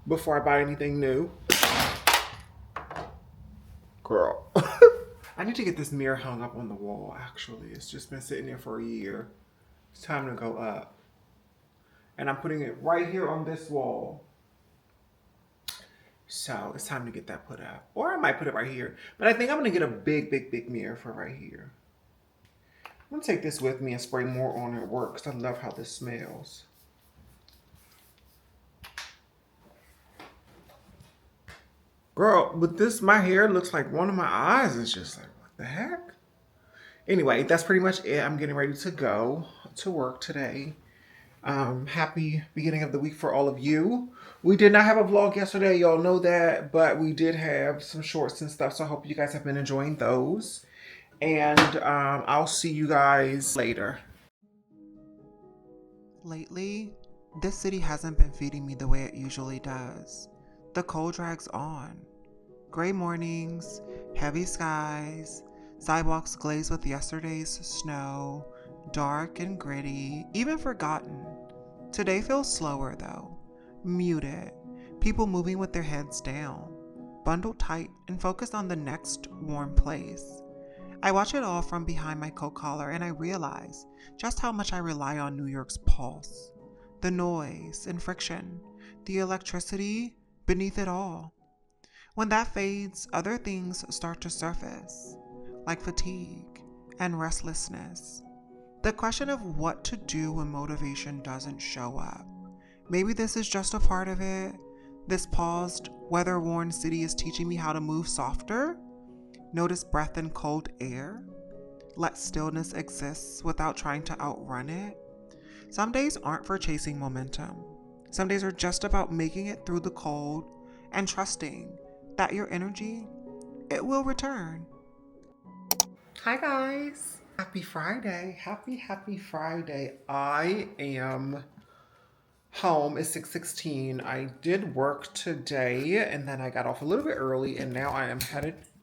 before I buy anything new. Girl. I need to get this mirror hung up on the wall, actually. It's just been sitting there for a year. It's time to go up. And I'm putting it right here on this wall. So it's time to get that put up. Or I might put it right here. But I think I'm going to get a big mirror for right here. I'm going to take this with me and spray more on at work because I love how this smells. Girl, with this, my hair looks like one of my eyes is just like, what the heck? Anyway, that's pretty much it. I'm getting ready to go to work today. Happy beginning of the week for all of you. We did not have a vlog yesterday, y'all know that, but we did have some shorts and stuff, so I hope you guys have been enjoying those. And I'll see you guys later. Lately, this city hasn't been feeding me the way it usually does. The cold drags on. Gray mornings, heavy skies, sidewalks glazed with yesterday's snow, dark and gritty, even forgotten. Today feels slower though, muted, people moving with their heads down, bundled tight and focused on the next warm place. I watch it all from behind my coat collar and I realize just how much I rely on New York's pulse. The noise and friction, the electricity beneath it all. When that fades, other things start to surface, like fatigue and restlessness. The question of what to do when motivation doesn't show up. Maybe this is just a part of it. This paused, weather-worn city is teaching me how to move softer, notice breath in cold air, let stillness exist without trying to outrun it. Some days aren't for chasing momentum. Some days are just about making it through the cold and trusting that your energy, it will return. Hi guys. Happy Friday. Happy Friday. I am home. It's 6:16. I did work today and then I got off a little bit early and now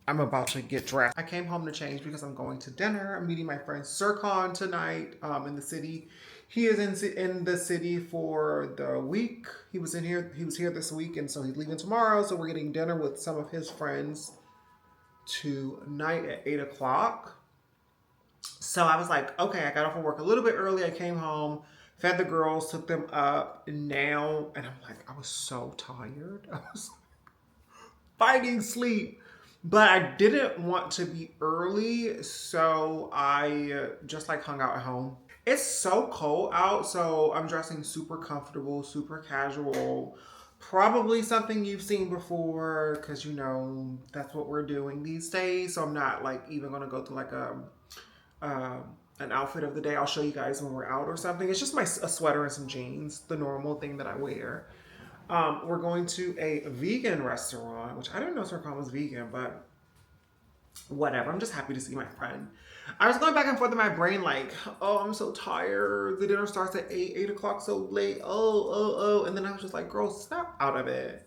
I'm about to get dressed. I came home to change because I'm going to dinner. I'm meeting my friend Sircon tonight in the city. He is in the city for the week. He was here this week and so he's leaving tomorrow. So we're getting dinner with some of his friends tonight at 8 o'clock. So I was like, okay, I got off of work a little bit early. I came home, fed the girls, took them up, and I'm like, I was so tired. I was fighting sleep, but I didn't want to be early, so I just like hung out at home. It's so cold out, so I'm dressing super comfortable, super casual. Probably something you've seen before, because you know that's what we're doing these days. So I'm not like even gonna go through like an outfit of the day. I'll show you guys when we're out or something. It's just a sweater and some jeans, the normal thing that I wear. We're going to a vegan restaurant, which I didn't know Sircon was vegan, but whatever. I'm just happy to see my friend. I was going back and forth in my brain like, oh, I'm so tired. The dinner starts at 8 o'clock so late. Oh. And then I was just like, girl, snap out of it.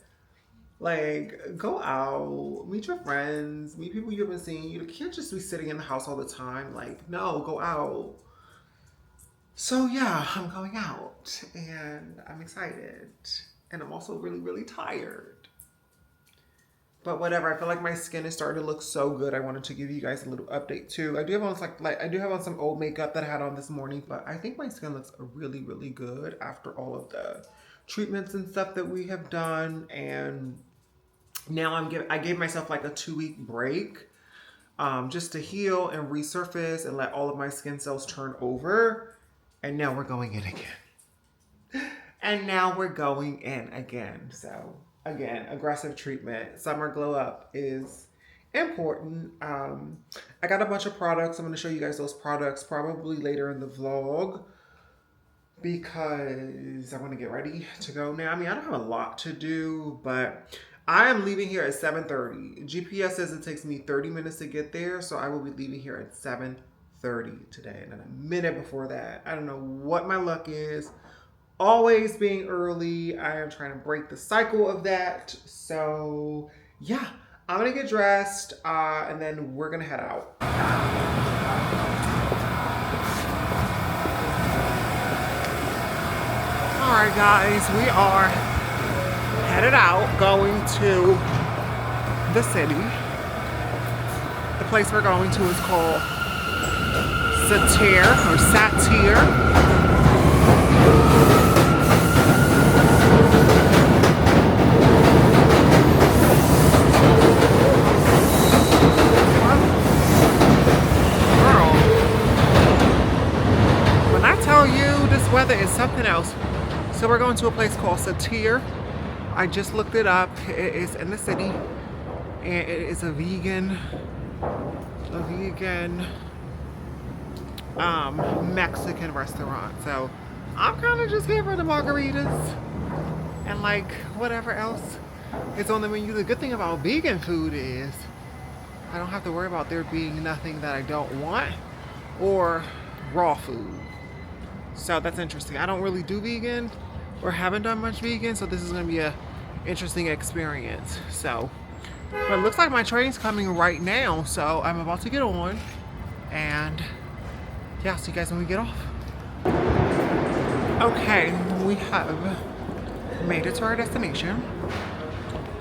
Like, go out, meet your friends, meet people you haven't seen. You can't just be sitting in the house all the time. Like, no, go out. So yeah, I'm going out and I'm excited. And I'm also really, really tired. But whatever, I feel like my skin is starting to look so good. I wanted to give you guys a little update too. I do have on some old makeup that I had on this morning, but I think my skin looks really, really good after all of the treatments and stuff that we have done. And now I gave myself like a 2-week break just to heal and resurface and let all of my skin cells turn over. And now we're going in again. So again, aggressive treatment. Summer glow up is important. I got a bunch of products. I'm going to show you guys those products probably later in the vlog because I want to get ready to go now. I mean, I don't have a lot to do, but I am leaving here at 7:30. GPS says it takes me 30 minutes to get there, so I will be leaving here at 7:30 today. And then a minute before that, I don't know what my luck is. Always being early. I am trying to break the cycle of that. So yeah, I'm gonna get dressed and then we're gonna head out. All right, guys, we are headed out, going to the city. The place we're going to is called Satire. So we're going to a place called Satir. I just looked it up. It is in the city, and it is a vegan Mexican restaurant. So I'm kind of just here for the margaritas and like whatever else is on the menu. The good thing about vegan food is I don't have to worry about there being nothing that I don't want or raw food. So that's interesting. I don't really do vegan or haven't done much vegan, so this is going to be a interesting experience. So, but it looks like my train's coming right now, so I'm about to get on, and yeah, I'll see you guys when we get off. Okay, we have made it to our destination.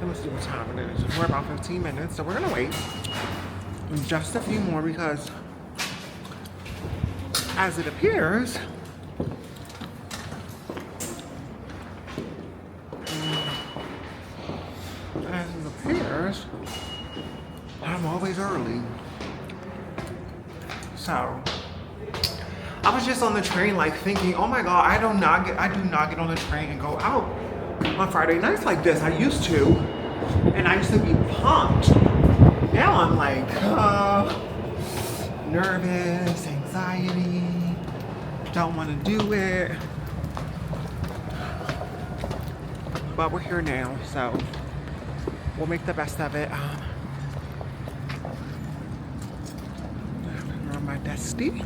Let me see what time it is. We're about 15 minutes, so we're gonna wait just a few more because, as it appears, I'm always early. So I was just on the train like thinking, oh my God, I do not get on the train and go out on Friday nights like this. I used to, and I used to be pumped. Now I'm like nervous, anxiety, don't want to do it. But we're here now, so we'll make the best of it. On my dusty.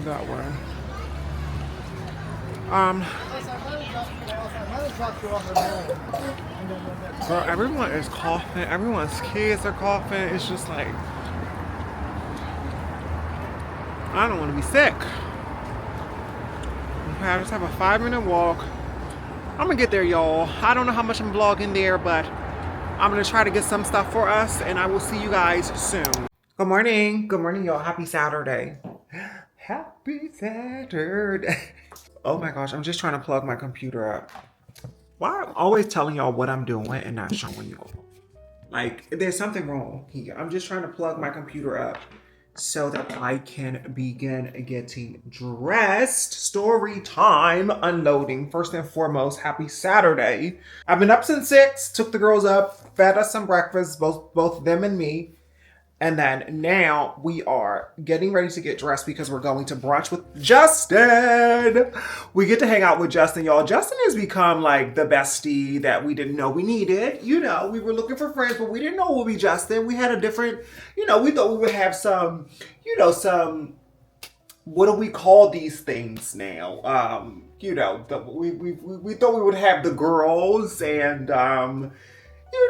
That one. Girl, everyone is coughing. Everyone's kids are coughing. It's just like, I don't want to be sick. Okay, I just have a 5-minute walk. I'm gonna get there, y'all. I don't know how much I'm vlogging there, but I'm gonna try to get some stuff for us, and I will see you guys soon. Good morning. Good morning, y'all. Happy Saturday. Happy Saturday. Oh my gosh, I'm just trying to plug my computer up. Why I'm always telling y'all what I'm doing and not showing y'all? Like, there's something wrong here. I'm just trying to plug my computer up so that I can begin getting dressed. Story time, unloading. First and foremost, happy Saturday. I've been up since 6, took the girls up, fed us some breakfast, both them and me. And then now we are getting ready to get dressed because we're going to brunch with Justin. We get to hang out with Justin, y'all. Justin has become like the bestie that we didn't know we needed. You know, we were looking for friends, but we didn't know it would be Justin. We had a different, we thought we would have some, what do we call these things now? We thought we would have the girls and,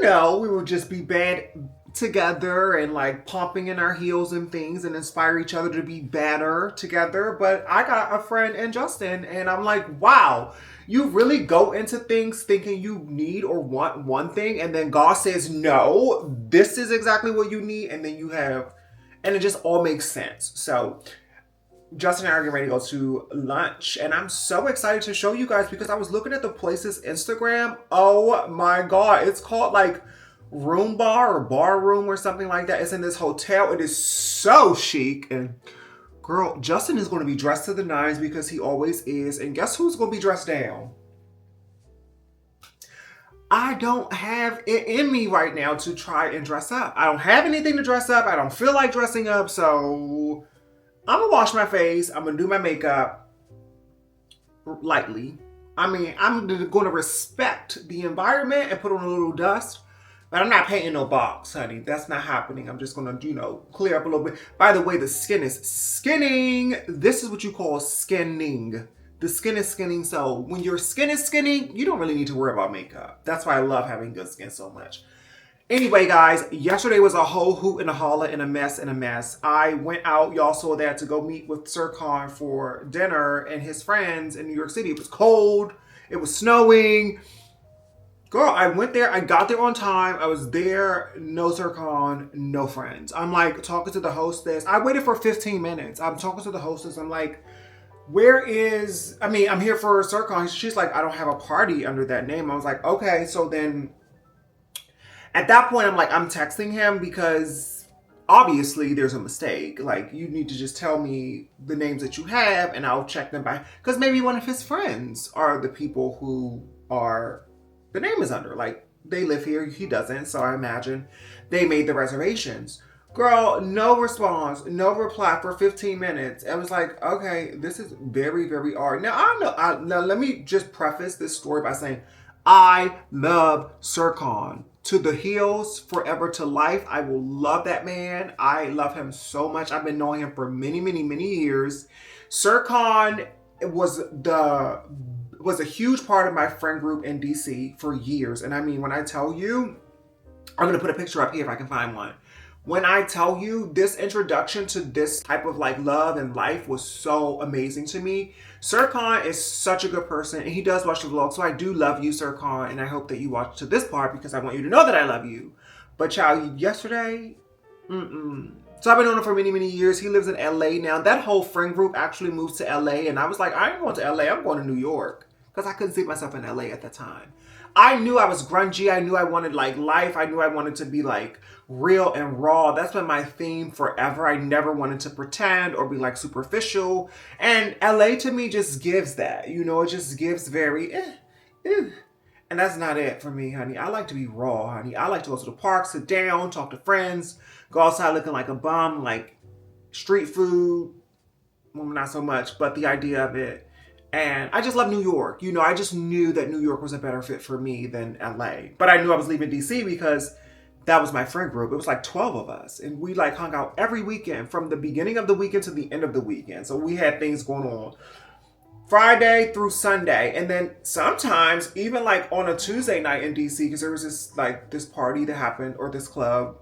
we would just be bad together and like pumping in our heels and things and inspire each other to be better together. But I got a friend in Justin, and I'm like, wow, you really go into things thinking you need or want one thing, and then God says, no, this is exactly what you need, and then you have, and it just all makes sense. So Justin and I are getting ready to go to lunch, and I'm so excited to show you guys because I was looking at the place's Instagram. Oh my God, it's called like Room Bar or Bar Room or something like that. It's in this hotel. It is so chic. And girl, Justin is going to be dressed to the nines because he always is. And guess who's going to be dressed down? I don't have it in me right now to try and dress up. I don't have anything to dress up. I don't feel like dressing up. So I'm going to wash my face. I'm going to do my makeup lightly. I mean, I'm going to respect the environment and put on a little dust. But I'm not painting no box, honey. That's not happening. I'm just going to, clear up a little bit. By the way, the skin is skinning. This is what you call skinning. The skin is skinning. So when your skin is skinning, you don't really need to worry about makeup. That's why I love having good skin so much. Anyway, guys, yesterday was a whole hoot and a holler and a mess. I went out, y'all saw that, to go meet with Sir Khan for dinner and his friends in New York City. It was cold. It was snowing. Girl, I went there. I got there on time. I was there. No Sir Khan, no friends. I'm like talking to the hostess. I waited for 15 minutes. I'm talking to the hostess. I'm like, where is, I mean, I'm here for Circon. She's like, I don't have a party under that name. I was like, okay. So then at that point, I'm like, I'm texting him because obviously there's a mistake. Like, you need to just tell me the names that you have and I'll check them by. Because maybe one of his friends are the people who are, the name is under. Like, they live here, he doesn't. So I imagine they made the reservations. Girl, no response, no reply for 15 minutes. I was like, okay, this is very, very odd. Now, I know, now let me just preface this story by saying, I love Sircon. To the hills, forever to life. I will love that man. I love him so much. I've been knowing him for many, many, many years. Sircon was a huge part of my friend group in DC for years. And I mean, when I tell you, I'm going to put a picture up here if I can find one. When I tell you this introduction to this type of like love and life was so amazing to me. Sircon is such a good person and he does watch the vlog. So I do love you, Sircon, and I hope that you watch to this part because I want you to know that I love you. But child, yesterday, So I've been knowing him for many, many years. He lives in LA now. That whole friend group actually moved to LA and I was like, I ain't going to LA, I'm going to New York. Because I couldn't see myself in LA at the time. I knew I was grungy. I knew I wanted like life. I knew I wanted to be like real and raw. That's been my theme forever. I never wanted to pretend or be like superficial. And LA to me just gives that, you know, it just gives very, And that's not it for me, honey. I like to be raw, honey. I like to go to the park, sit down, talk to friends, go outside looking like a bum, like street food. Well, not so much, but the idea of it. And I just love New York. You know, I just knew that New York was a better fit for me than LA. But I knew I was leaving DC because that was my friend group. It was like 12 of us. And we like hung out every weekend from the beginning of the weekend to the end of the weekend. So we had things going on Friday through Sunday. And then sometimes even like on a Tuesday night in DC, because there was this party that happened, or this club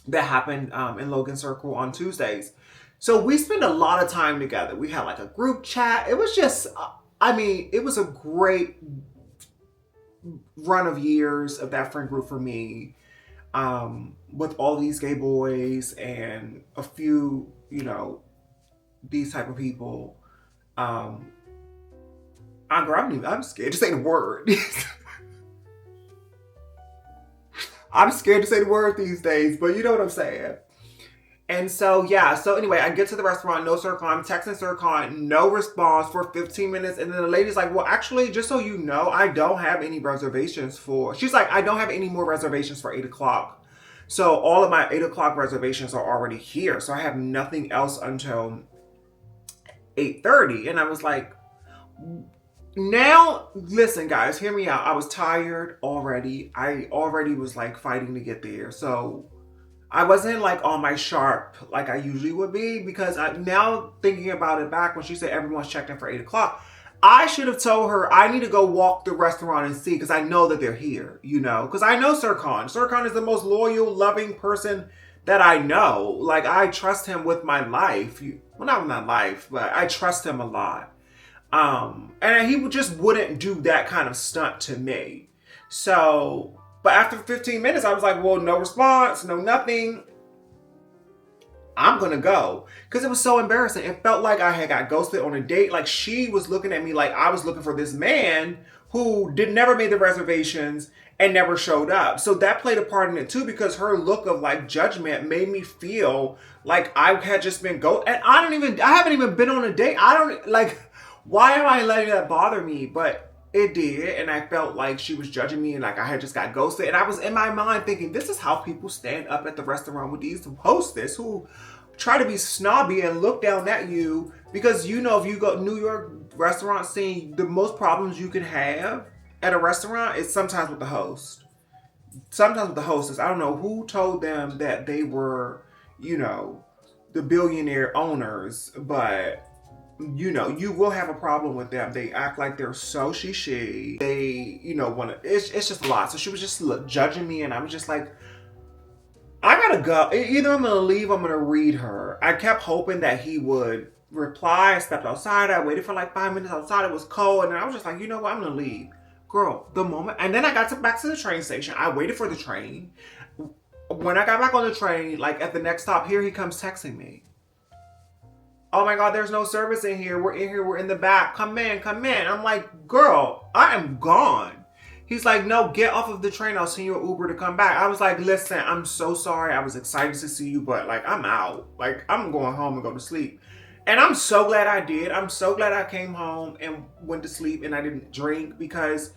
that happened in Logan Circle on Tuesdays. So we spent a lot of time together. We had like a group chat. It was just, it was a great run of years of that friend group for me, with all these gay boys and a few, you know, these type of people. I'm scared to say the word. I'm scared to say the word these days, but you know what I'm saying. And so, yeah. So anyway, I get to the restaurant, no Sircon. I'm texting Sircon, no response for 15 minutes. And then the lady's like, well, actually, just so you know, I don't have any reservations she's like, I don't have any more reservations for 8 o'clock. So all of my 8 o'clock reservations are already here. So I have nothing else until 8:30. And I was like, now, listen, guys, hear me out. I was tired already. I already was like fighting to get there. So I wasn't like on my sharp like I usually would be, because now thinking about it back when she said everyone's checked in for 8 o'clock, I should have told her I need to go walk the restaurant and see, because I know that they're here, you know, because I know Sircon. Sircon is the most loyal, loving person that I know. Like, I trust him with my life. Well, not with my life, but I trust him a lot. And he just wouldn't do that kind of stunt to me. So, but after 15 minutes, I was like, well, no response, no nothing. I'm going to go. Because it was so embarrassing. It felt like I had got ghosted on a date. Like, she was looking at me like I was looking for this man who never made the reservations and never showed up. So that played a part in it too, because her look of like judgment made me feel like I had just been and I haven't even been on a date. Why am I letting that bother me? But it did. And I felt like she was judging me and like I had just got ghosted. And I was in my mind thinking, this is how people stand up at the restaurant with these hostess who try to be snobby and look down at you, because, you know, if you go New York restaurant scene, the most problems you can have at a restaurant is sometimes with the host. Sometimes with the hostess. I don't know who told them that they were, you know, the billionaire owners, but you know, you will have a problem with them. They act like they're so she. They, you know, it's just a lot. So she was just judging me, and I was just like, I gotta go. Either I'm gonna leave, I'm gonna read her. I kept hoping that he would reply. I stepped outside. I waited for like 5 minutes outside. It was cold, and I was just like, you know what, I'm gonna leave. Girl, the moment, and then I got back to the train station. I waited for the train. When I got back on the train, like at the next stop, here he comes texting me. Oh my God, there's no service in here. We're in here. We're in the back. Come in, come in. I'm like, girl, I am gone. He's like, no, get off of the train. I'll send you an Uber to come back. I was like, listen, I'm so sorry. I was excited to see you, but like, I'm out. Like, I'm going home and go to sleep. And I'm so glad I did. I'm so glad I came home and went to sleep and I didn't drink because,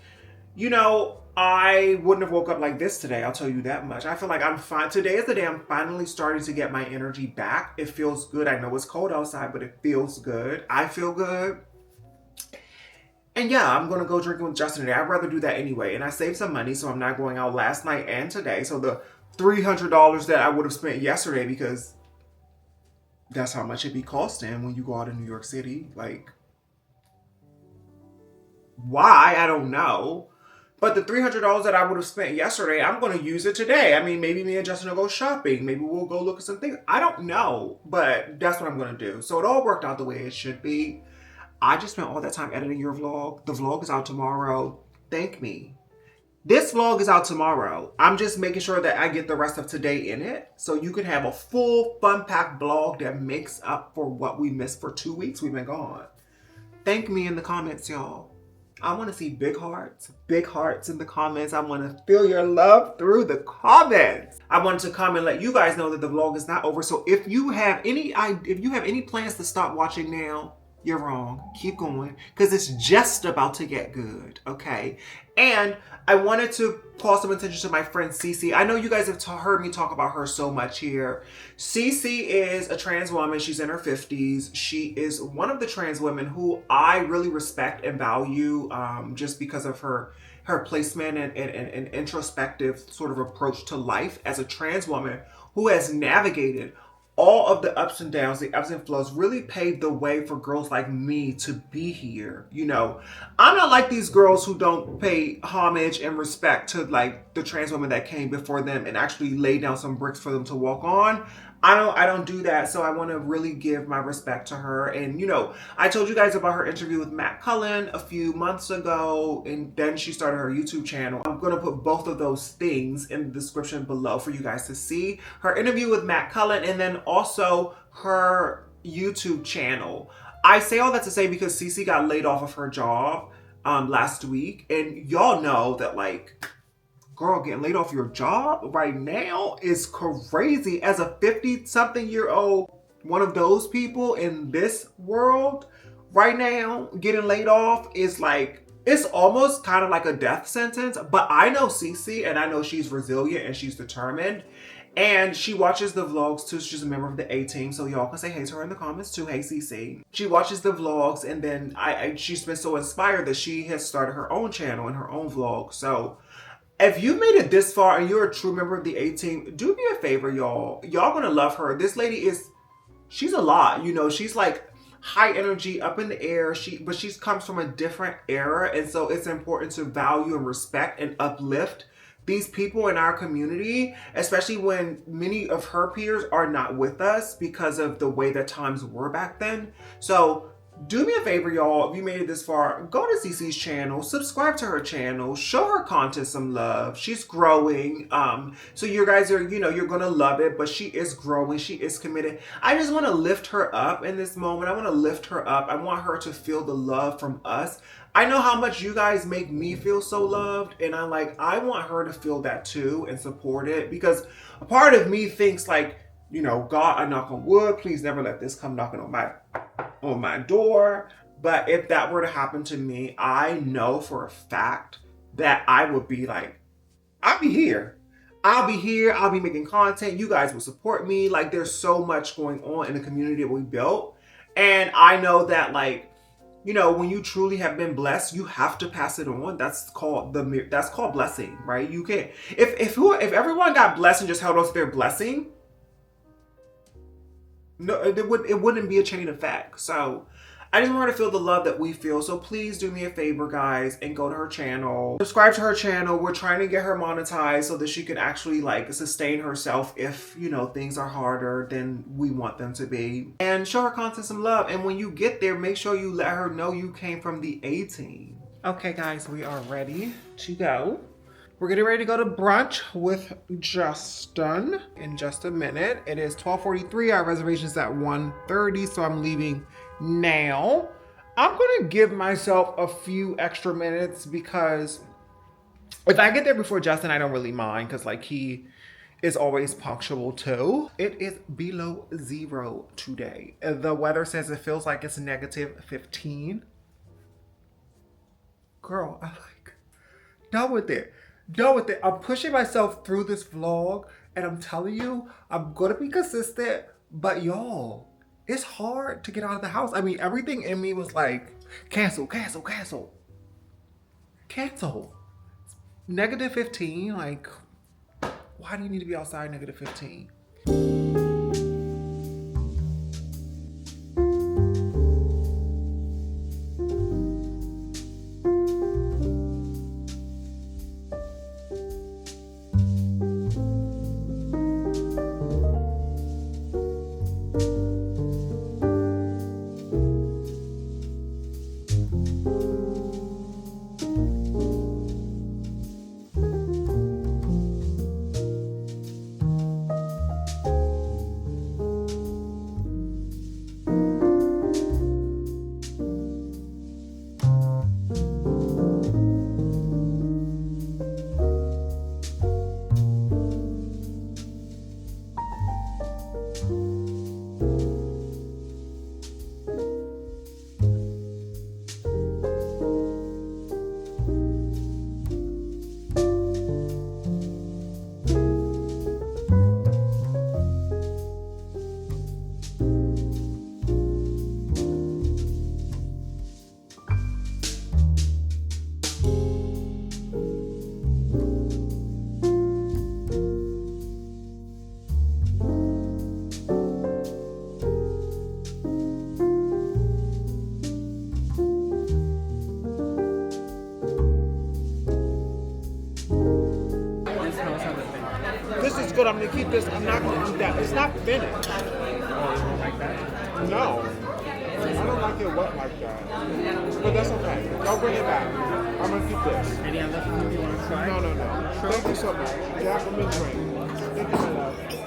you know, I wouldn't have woke up like this today. I'll tell you that much. I feel like I'm fine. Today is the day I'm finally starting to get my energy back. It feels good. I know it's cold outside, but it feels good. I feel good. And yeah, I'm going to go drinking with Justin today. I'd rather do that anyway. And I saved some money, so I'm not going out last night and today. So the $300 that I would have spent yesterday, because that's how much it'd be costing when you go out in New York City. Like, why? I don't know. But the $300 that I would have spent yesterday, I'm going to use it today. I mean, maybe me and Justin will go shopping. Maybe we'll go look at some things. I don't know, but that's what I'm going to do. So it all worked out the way it should be. I just spent all that time editing your vlog. The vlog is out tomorrow. Thank me. This vlog is out tomorrow. I'm just making sure that I get the rest of today in it so you can have a full fun-packed vlog that makes up for what we missed for 2 weeks we've been gone. Thank me in the comments, y'all. I want to see big hearts in the comments. I want to feel your love through the comments. I wanted to come and let you guys know that the vlog is not over. So if you have any plans to stop watching now, you're wrong. Keep going because it's just about to get good, okay? And I wanted to call some attention to my friend Cece. I know you guys have heard me talk about her so much here. Cece is a trans woman. She's in her 50s. She is one of the trans women who I really respect and value just because of her placement and introspective sort of approach to life as a trans woman who has navigated all of the ups and downs, the ebbs and flows, really paved the way for girls like me to be here. You know, I'm not like these girls who don't pay homage and respect to like the trans women that came before them and actually lay down some bricks for them to walk on. I don't do that. So I want to really give my respect to her. And, you know, I told you guys about her interview with Matt Cullen a few months ago, and then she started her YouTube channel. I'm going to put both of those things in the description below for you guys to see. Her interview with Matt Cullen and then also her YouTube channel. I say all that to say because Cece got laid off of her job last week. And y'all know that, like, girl, getting laid off your job right now is crazy. As a 50-something-year-old, one of those people in this world right now, getting laid off is like, it's almost kind of like a death sentence. But I know Cece and I know she's resilient and she's determined. And she watches the vlogs too. She's a member of the A-team, so y'all can say hey to her in the comments too. Hey, Cece. She watches the vlogs, and then she's been so inspired that she has started her own channel and her own vlog. So if you made it this far and you're a true member of the A-team, do me a favor, y'all. Y'all gonna love her. This lady she's a lot. You know, she's like high energy, up in the air. But she comes from a different era, and so it's important to value and respect and uplift these people in our community, especially when many of her peers are not with us because of the way that times were back then. So do me a favor, y'all. If you made it this far, go to Cece's channel, subscribe to her channel, show her content some love. She's growing. So you guys are, you know, you're going to love it, but she is growing. She is committed. I just want to lift her up in this moment. I want to lift her up. I want her to feel the love from us. I know how much you guys make me feel so loved, and I want her to feel that too and support it, because a part of me thinks like, you know, God, I knock on wood, please never let this come knocking on my door. But if that were to happen to me, I know for a fact that I would be like, I'll be here. I'll be making content. You guys will support me. Like, there's so much going on in the community that we built. And I know that, like, you know, when you truly have been blessed, you have to pass it on. That's called blessing, right? You can't, if everyone got blessed and just held on to their blessing, no, it wouldn't be a chain effect. So I just want her to feel the love that we feel. So please do me a favor, guys, and go to her channel. Subscribe to her channel. We're trying to get her monetized so that she can actually like sustain herself if, you know, things are harder than we want them to be. And show her content some love. And when you get there, make sure you let her know you came from the A-team. Okay, guys, we are ready to go. We're getting ready to go to brunch with Justin in just a minute. It is 12:43. Our reservation's at 1:30, so I'm leaving now. I'm gonna give myself a few extra minutes because if I get there before Justin, I don't really mind because like he is always punctual too. It is below zero today. The weather says it feels like it's negative 15. Girl, I'm like, done with it. Done with it. I'm pushing myself through this vlog and I'm telling you, I'm gonna be consistent, but y'all, it's hard to get out of the house. I mean, everything in me was like, cancel, cancel, cancel. Cancel. Negative 15, like, why do you need to be outside negative 15? This is good. I'm gonna keep this. I'm not gonna eat that. It's not finished. Oh, you don't like that? No. I don't like it wet like that. But that's okay. Don't bring it back. I'm gonna keep this. Any other food you want to try? No, no, no. Sure. Thank you so much. Yeah, I'm in drink. Thank you, my love.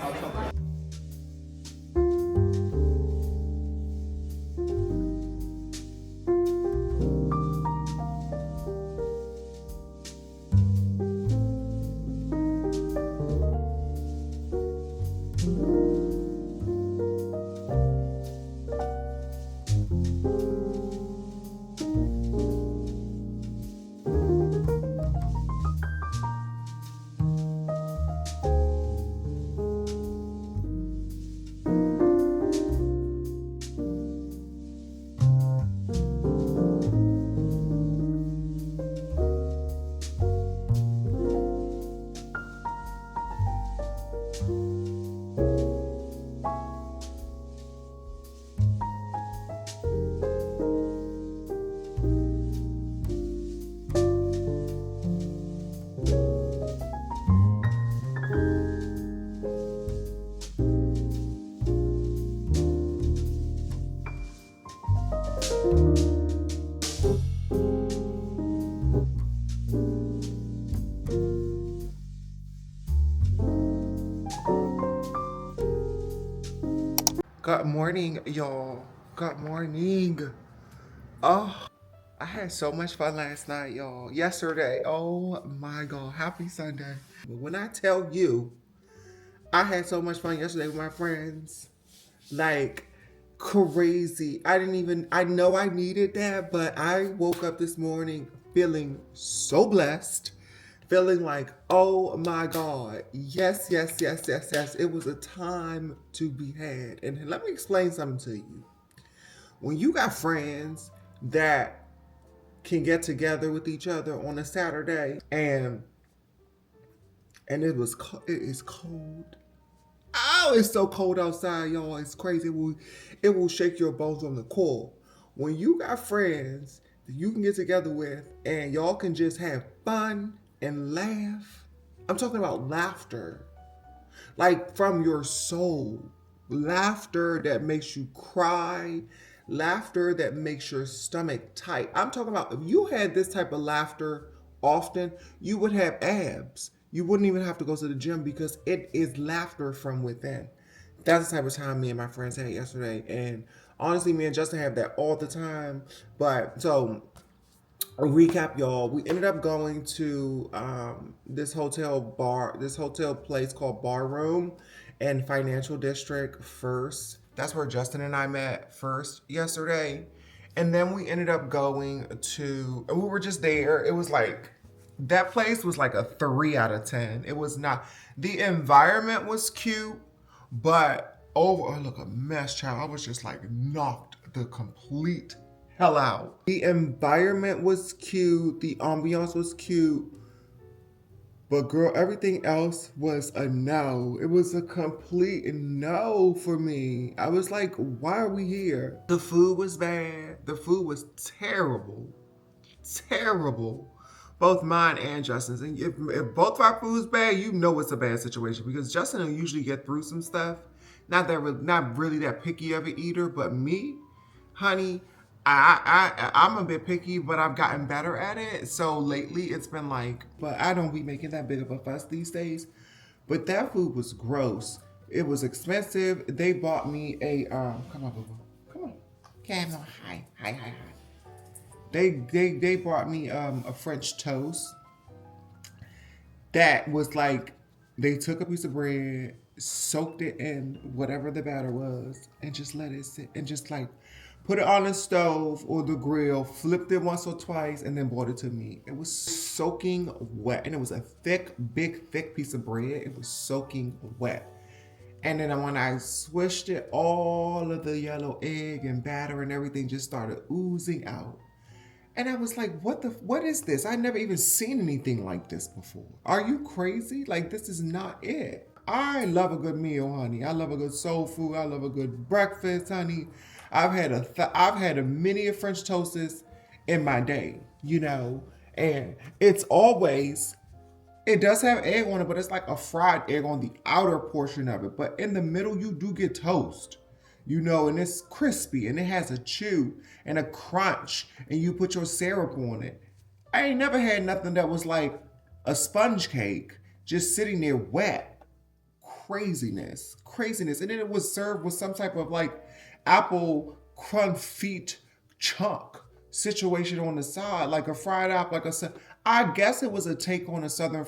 Good morning, y'all. Good morning. Oh, I had so much fun last night, y'all. Yesterday, oh my God, happy Sunday. But when I tell you, I had so much fun yesterday with my friends. Like, crazy. I know I needed that, but I woke up this morning feeling so blessed. Feeling like, oh my God, yes, yes, yes, yes, yes. It was a time to be had. And let me explain something to you. When you got friends that can get together with each other on a Saturday and it is cold. Oh, it's so cold outside, y'all. It's crazy. It will shake your bones from the core. When you got friends that you can get together with and y'all can just have fun and laugh. I'm talking about laughter. Like from your soul. Laughter that makes you cry. Laughter that makes your stomach tight. I'm talking about if you had this type of laughter often, you would have abs. You wouldn't even have to go to the gym because it is laughter from within. That's the type of time me and my friends had yesterday. And honestly, me and Justin have that all the time. But so a recap, y'all. We ended up going to this hotel place called Bar Room in Financial District first. That's where Justin and I met first yesterday. And then we ended up going to, and we were just there. It was like, that place was like a 3 out of 10. It was not, the environment was cute, but oh, look, a mess, child. I was just like knocked the complete hell out. The environment was cute, the ambiance was cute, but girl, everything else was a no. It was a complete no for me. I was like, why are we here? The food was bad. The food was terrible. Terrible. Both mine and Justin's. And if both our food's bad, you know it's a bad situation because Justin will usually get through some stuff. Not really that picky of an eater, but me, honey, I'm a bit picky, but I've gotten better at it. So lately it's been like, but I don't be making that big of a fuss these days. But that food was gross. It was expensive. They bought me a come on, boo boo. Come on. Come on. Hi. They brought me a French toast that was like, they took a piece of bread, soaked it in whatever the batter was, and just let it sit and just like put it on the stove or the grill, flipped it once or twice, and then brought it to me. It was soaking wet, and it was a thick piece of bread. It was soaking wet. And then when I swished it, all of the yellow egg and batter and everything just started oozing out. And I was like, what is this? I never even seen anything like this before. Are you crazy? Like, this is not it. I love a good meal, honey. I love a good soul food. I love a good breakfast, honey. I've had a many of French toasts in my day, you know, and it does have egg on it, but it's like a fried egg on the outer portion of it. But in the middle, you do get toast, you know, and it's crispy and it has a chew and a crunch, and you put your syrup on it. I ain't never had nothing that was like a sponge cake just sitting there wet. Craziness. And then it was served with some type of like apple confit chunk situation on the side, like a fried apple, I guess it was a take on a southern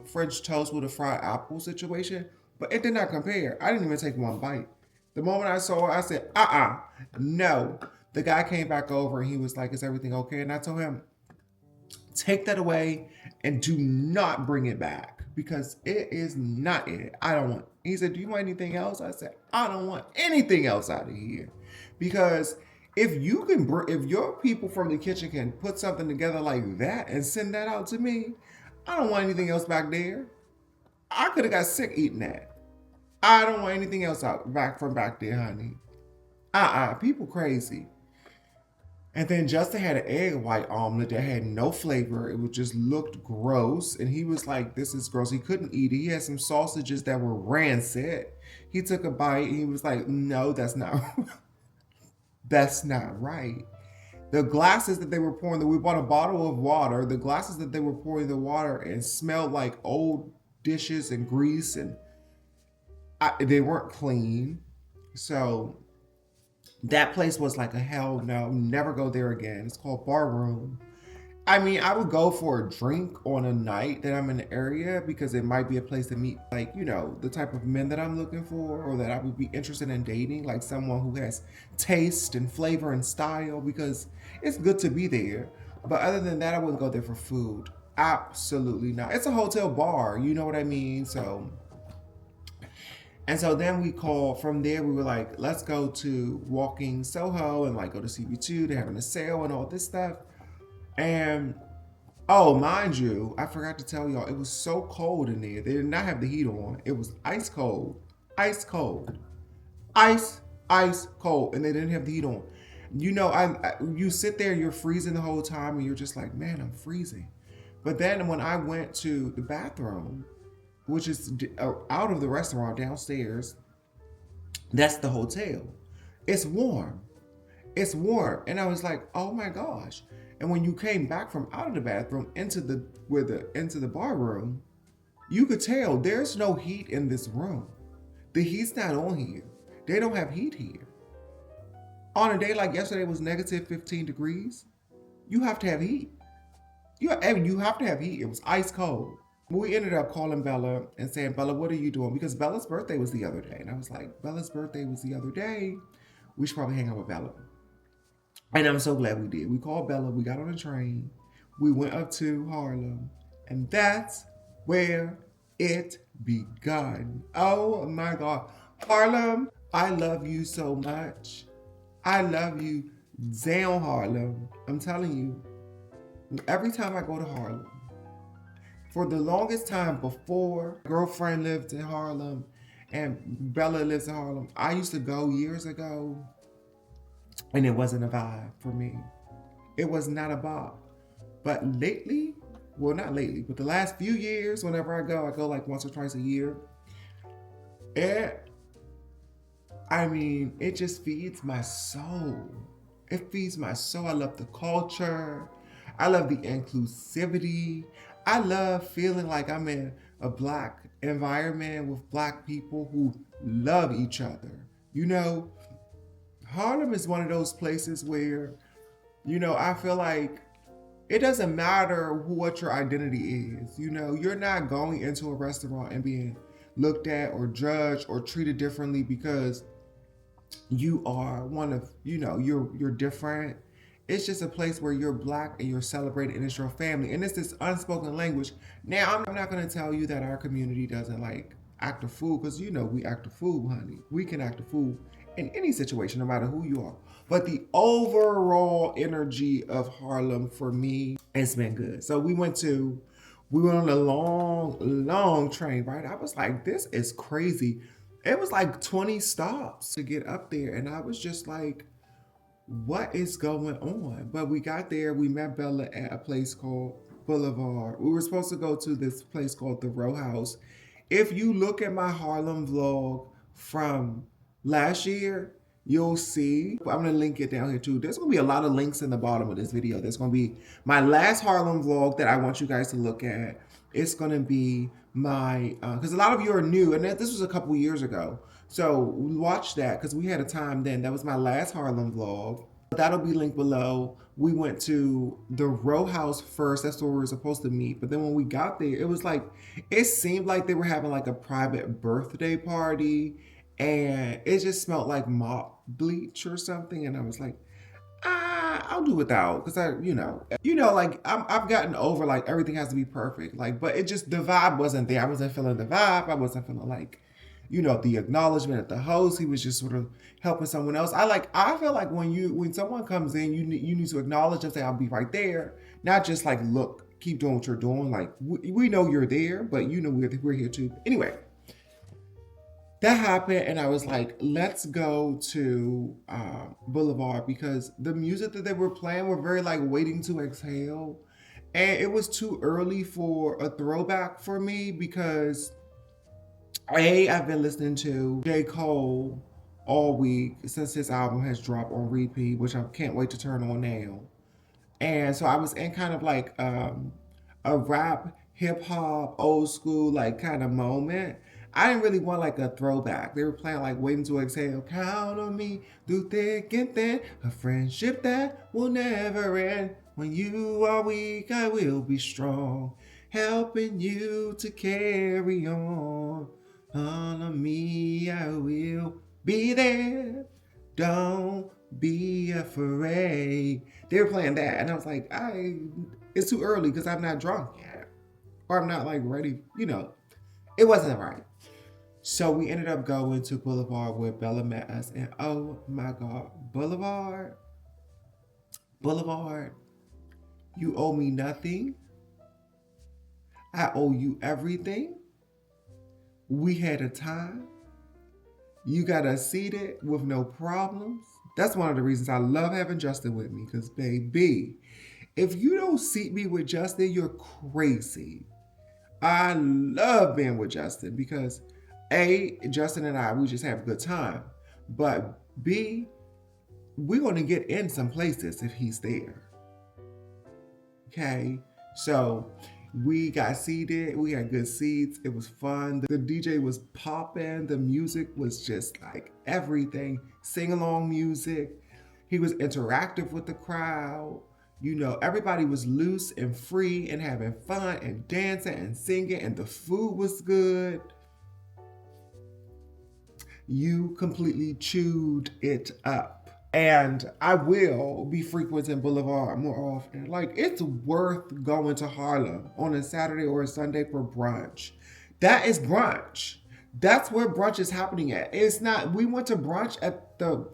French toast with a fried apple situation, but it did not compare. I didn't even take one bite. The moment I saw it, I said, no. The guy came back over and he was like, is everything okay? And I told him, take that away and do not bring it back because it is not it. I don't want. He said, do you want anything else? I said, I don't want anything else out of here because if your people from the kitchen can put something together like that and send that out to me, I don't want anything else back there. I could have got sick eating that. I don't want anything else back there, honey. People crazy. And then Justin had an egg white omelet that had no flavor. It just looked gross. And he was like, this is gross. He couldn't eat it. He had some sausages that were rancid. He took a bite and he was like, no, that's not that's not right. The glasses that they were pouring, we bought a bottle of water. The glasses that they were pouring the water in smelled like old dishes and grease, and they weren't clean. So that place was like a hell no, never go there again. It's called Bar Room. I mean, I would go for a drink on a night that I'm in the area because it might be a place to meet, like, you know, the type of men that I'm looking for or that I would be interested in dating, like someone who has taste and flavor and style, because it's good to be there. But other than that, I wouldn't go there for food. Absolutely not. It's a hotel bar, you know what I mean? So then we called from there. We were like, let's go to Walking Soho and like go to CB2. They're having a sale and all this stuff. And oh, mind you, I forgot to tell y'all, it was so cold in there. They did not have the heat on. It was ice cold, ice cold, ice cold, and they didn't have the heat on. You know, you sit there, you're freezing the whole time, and you're just like, man, I'm freezing. But then when I went to the bathroom, which is out of the restaurant downstairs, that's the hotel. It's warm. And I was like, oh my gosh. And when you came back from out of the bathroom into the bar room, you could tell there's no heat in this room. The heat's not on here. They don't have heat here. On a day like yesterday was negative 15 degrees, you have to have heat. You have to have heat. It was ice cold. We ended up calling Bella and saying, Bella, what are you doing? Because Bella's birthday was the other day. And I was like, Bella's birthday was the other day. We should probably hang out with Bella. And I'm so glad we did. We called Bella. We got on a train. We went up to Harlem. And that's where it begun. Oh my God. Harlem, I love you so much. I love you down Harlem. I'm telling you, every time I go to Harlem, for the longest time before my girlfriend lived in Harlem and Bella lives in Harlem, I used to go years ago and it wasn't a vibe for me. It was not a vibe. But lately, well, not lately, but the last few years, whenever I go like once or twice a year. It just feeds my soul. It feeds my soul. I love the culture. I love the inclusivity. I love feeling like I'm in a Black environment with Black people who love each other. You know, Harlem is one of those places where, I feel like it doesn't matter what your identity is. You're not going into a restaurant and being looked at or judged or treated differently because you are one of, you're different. It's just a place where you're Black and you're celebrated and it's your family. And it's this unspoken language. Now, I'm not going to tell you that our community doesn't act a fool, because we act a fool, honey. We can act a fool in any situation, no matter who you are. But the overall energy of Harlem for me has been good. So we went on a long train, right? I was like, this is crazy. It was like 20 stops to get up there. And I was just like, what is going on? But we got there. We met Bella at a place called Boulevard. We were supposed to go to this place called the Row House. If you look at my Harlem vlog from last year, you'll see. I'm going to link it down here too. There's going to be a lot of links in the bottom of this video. There's going to be my last Harlem vlog that I want you guys to look at. It's going to be my, because a lot of you are new, and this was a couple years ago. So watch that, because we had a time then. That was my last Harlem vlog. That'll be linked below. We went to the Row House first. That's where we were supposed to meet. But then when we got there, it seemed like they were having like a private birthday party. And it just smelled like mop bleach or something. And I was like, I'll do without, because I've gotten over like everything has to be perfect. But it just, the vibe wasn't there. I wasn't feeling the vibe. I wasn't feeling like, the acknowledgement of the host. He was just sort of helping someone else. I feel like when someone comes in, you need to acknowledge them, say, I'll be right there. Not just like, look, keep doing what you're doing. Like, we know you're there, but we're here too. Anyway, that happened, and I was like, let's go to Boulevard, because the music that they were playing were very like Waiting to Exhale. And it was too early for a throwback for me, because I've been listening to J. Cole all week since his album has dropped on repeat, which I can't wait to turn on now. And so I was in kind of like a rap, hip hop, old school, like kind of moment. I didn't really want like a throwback. They were playing like Waiting to Exhale, count on me through thick and thin, a friendship that will never end. When you are weak, I will be strong, helping you to carry on. All of me, I will be there. Don't be afraid. They were playing that, and I was like, it's too early because I'm not drunk yet, or I'm not like ready. It wasn't right. So we ended up going to Boulevard where Bella met us, and oh my God, Boulevard, you owe me nothing. I owe you everything. We had a time. You got us seated with no problems. That's one of the reasons I love having Justin with me, because baby, if you don't seat me with Justin, you're crazy. I love being with Justin because A, Justin and I, we just have a good time. But B, we're going to get in some places if he's there. Okay, so we got seated. We had good seats. It was fun. The DJ was popping. The music was just like everything. Sing along music. He was interactive with the crowd. You know, everybody was loose and free and having fun and dancing and singing, and the food was good. You completely chewed it up. And I will be frequenting Boulevard more often. Like, it's worth going to Harlem on a Saturday or a Sunday for brunch. That is brunch. That's where brunch is happening at. It's not, we went to brunch at the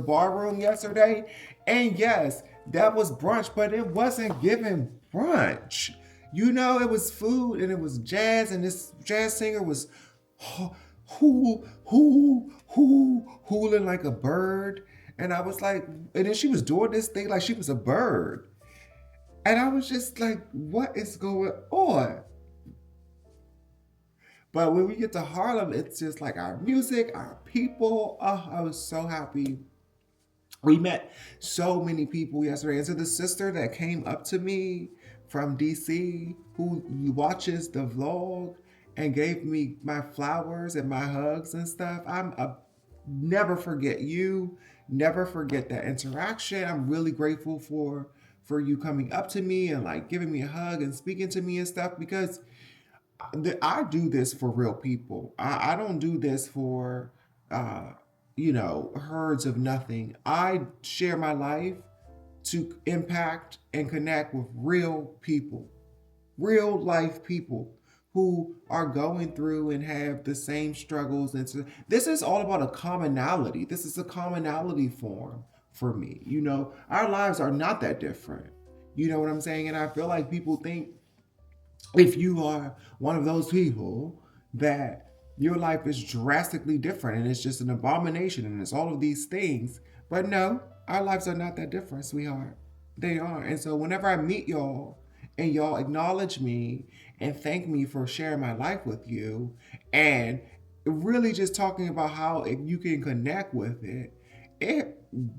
bar room yesterday. And yes, that was brunch, but it wasn't given brunch. You know, it was food and it was jazz, and this jazz singer was hooling like a bird. And I was like, and then she was doing this thing like she was a bird. And I was just like, what is going on? But when we get to Harlem, it's just like our music, our people. Oh, I was so happy. We met so many people yesterday. And so the sister that came up to me from DC who watches the vlog and gave me my flowers and my hugs and stuff, never forget you. Never forget that interaction. I'm really grateful for you coming up to me and like giving me a hug and speaking to me and stuff, because I do this for real people. I don't do this for, uh, herds of nothing. I share my life to impact and connect with real life people who are going through and have the same struggles. And so this is all about a commonality. This is a commonality form for me. You know, our lives are not that different. You know what I'm saying? And I feel like people think if you are one of those people that your life is drastically different and it's just an abomination and it's all of these things. But no, our lives are not that different, sweetheart. They are. And so whenever I meet y'all and y'all acknowledge me and thank me for sharing my life with you and really just talking about how if you can connect with it,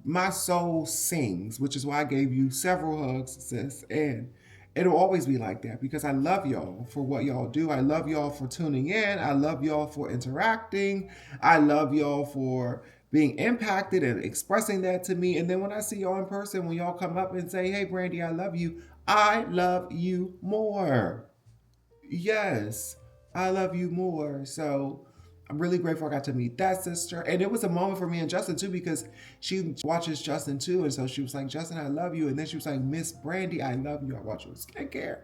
my soul sings, which is why I gave you several hugs, sis. And it'll always be like that because I love y'all for what y'all do. I love y'all for tuning in. I love y'all for interacting. I love y'all for being impacted and expressing that to me. And then when I see y'all in person, when y'all come up and say, hey, Brandy, I love you more. Yes, I love you more. So I'm really grateful I got to meet that sister. And it was a moment for me and Justin too, because she watches Justin too. And so she was like, Justin, I love you. And then she was like, Miss Brandy, I love you. I watch your skincare.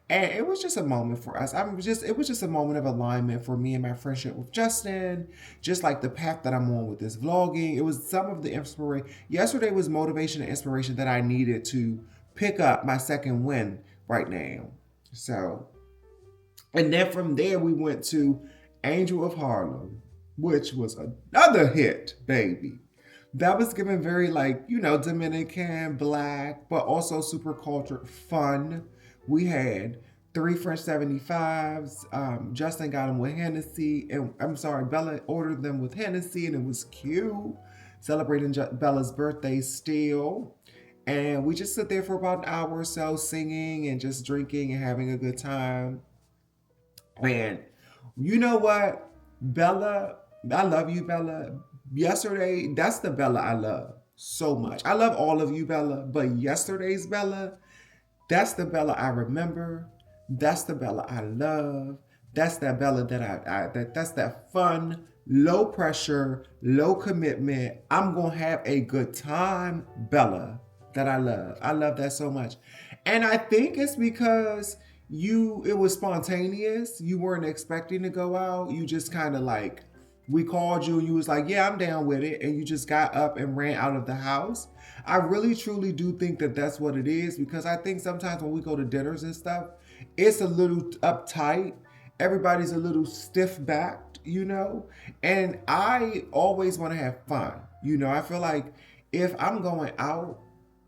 And it was just a moment for us. It was just a moment of alignment for me and my friendship with Justin, just like the path that I'm on with this vlogging. It was some of the inspiration. Yesterday was motivation and inspiration that I needed to pick up my second win right now. So, and then from there we went to Angel of Harlem, which was another hit, baby. That was given very like, Dominican, black, but also super cultured fun. We had 3 French 75s. Justin got them with Hennessy. And I'm sorry, Bella ordered them with Hennessy, and it was cute. Celebrating Bella's birthday still. And we just sit there for about an hour or so singing and just drinking and having a good time. And you know what? Bella, I love you, Bella. Yesterday, that's the Bella I love so much. I love all of you, Bella, but yesterday's Bella, that's the Bella I remember. That's the Bella I love. That's that Bella that's that fun, low pressure, low commitment. I'm going to have a good time, Bella, that I love. I love that so much. And I think it's because it was spontaneous. You weren't expecting to go out. You just kind of like, we called you and you was like, yeah, I'm down with it. And you just got up and ran out of the house. I really, truly do think that that's what it is, because I think sometimes when we go to dinners and stuff, it's a little uptight. Everybody's a little stiff-backed, and I always want to have fun. I feel like if I'm going out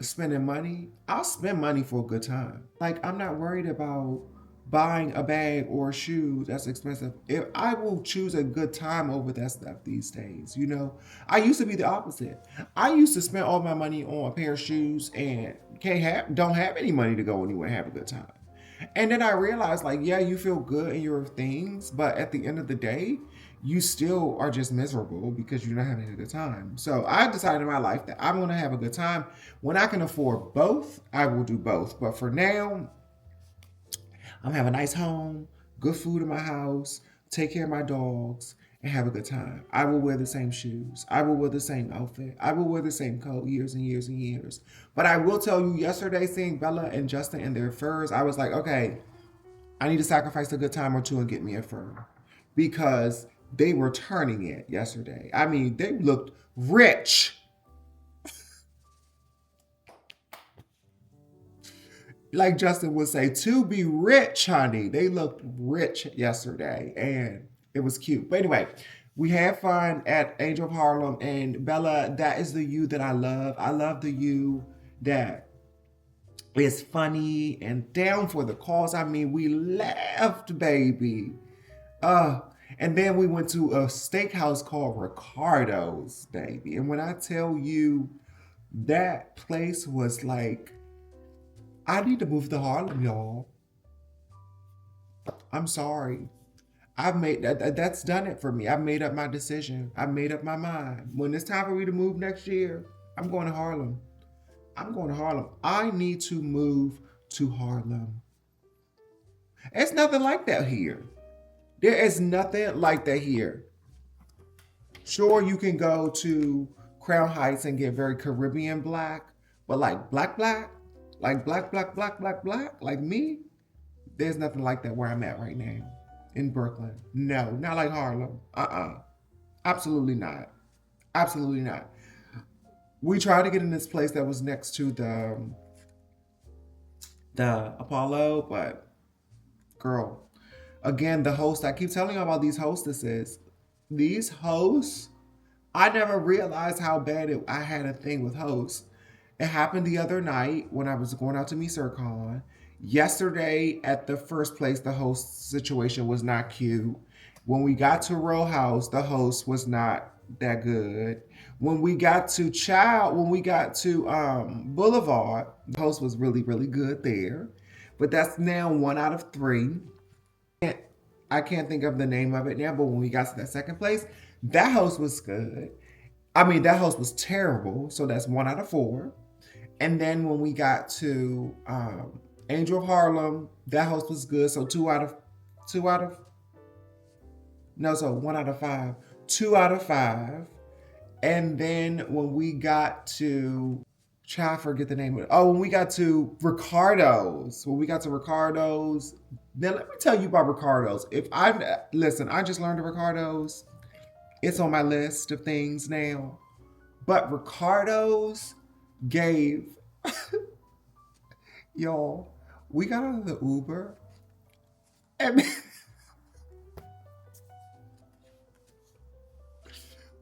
spending money, I'll spend money for a good time. Like, I'm not worried about buying a bag or shoes that's expensive. If I will choose a good time over that stuff these days, you know. I used to be the opposite. I used to spend all my money on a pair of shoes and don't have any money to go anywhere and have a good time. And then I realized, like, yeah, you feel good in your things, but at the end of the day, you still are just miserable because you're not having a good time. So I decided in my life that I'm going to have a good time. When I can afford both, I will do both. But for now, I'm having a nice home, good food in my house, take care of my dogs, and have a good time. I will wear the same shoes. I will wear the same outfit. I will wear the same coat years and years and years. But I will tell you, yesterday seeing Bella and Justin in their furs, I was like, okay, I need to sacrifice a good time or two and get me a fur. Because they were turning it yesterday. I mean, they looked rich. Like Justin would say, to be rich, honey. They looked rich yesterday, and it was cute. But anyway, we had fun at Angel of Harlem, and Bella, that is the you that I love. I love the you that is funny and down for the cause. I mean, we laughed, baby. Uh, and then we went to a steakhouse called Ricardo's, baby. And when I tell you that place was like, I need to move to Harlem, y'all. I'm sorry. I've made that's done it for me. I've made up my decision. I've made up my mind. When it's time for me to move next year, I'm going to Harlem. I'm going to Harlem. I need to move to Harlem. It's nothing like that here. There is nothing like that here. Sure, you can go to Crown Heights and get very Caribbean black, but like black, like black, like me, there's nothing like that where I'm at right now in Brooklyn. No, not like Harlem. Absolutely not. Absolutely not. We tried to get in this place that was next to the Apollo, but girl, again, the host, I keep telling you about these hostesses. These hosts, I never realized how bad I had a thing with hosts. It happened the other night when I was going out to meet Sircon. Yesterday at the first place, the host situation was not cute. When we got to Row House, the host was not that good. When we got to Boulevard, the host was really, really good there. But that's now 1 out of 3. I can't think of the name of it now, but when we got to that second place, that host was good. I mean, that host was terrible, so that's 1 out of 4. And then when we got to Angel of Harlem, that host was good, so 1 out of 5, 2 out of 5. And then when we got to, try to forget the name of it. Oh, when we got to Ricardo's, now let me tell you about Ricardo's. I just learned of Ricardo's. It's on my list of things now. But Ricardo's gave, y'all, we got out of the Uber and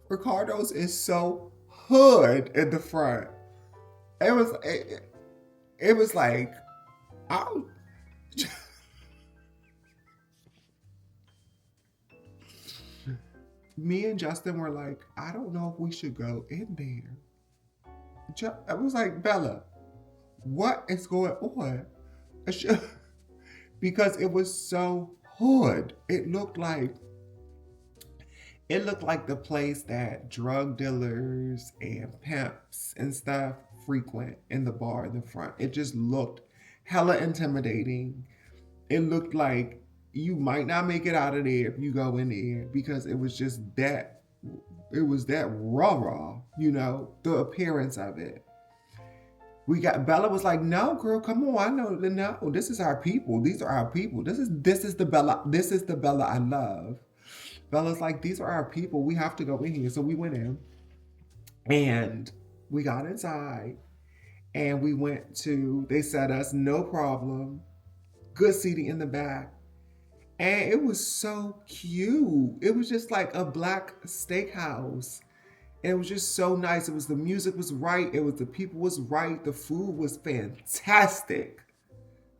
Ricardo's is so hood in the front. It was like, I me and Justin were like, I don't know if we should go in there. I was like, Bella, what is going on? Because it was so hood. It looked like the place that drug dealers and pimps and stuff frequent in the bar in the front. It just looked hella intimidating. It looked like you might not make it out of there if you go in there because it was just that, it was that raw, the appearance of it. Bella was like, no, girl, come on. I know, no, this is our people. These are our people. This is the Bella I love. Bella's like, these are our people. We have to go in here. So we went in and we got inside and they set us, no problem. Good seating in the back. And it was so cute. It was just like a black steakhouse. And it was just so nice. The music was right. The people was right. The food was fantastic.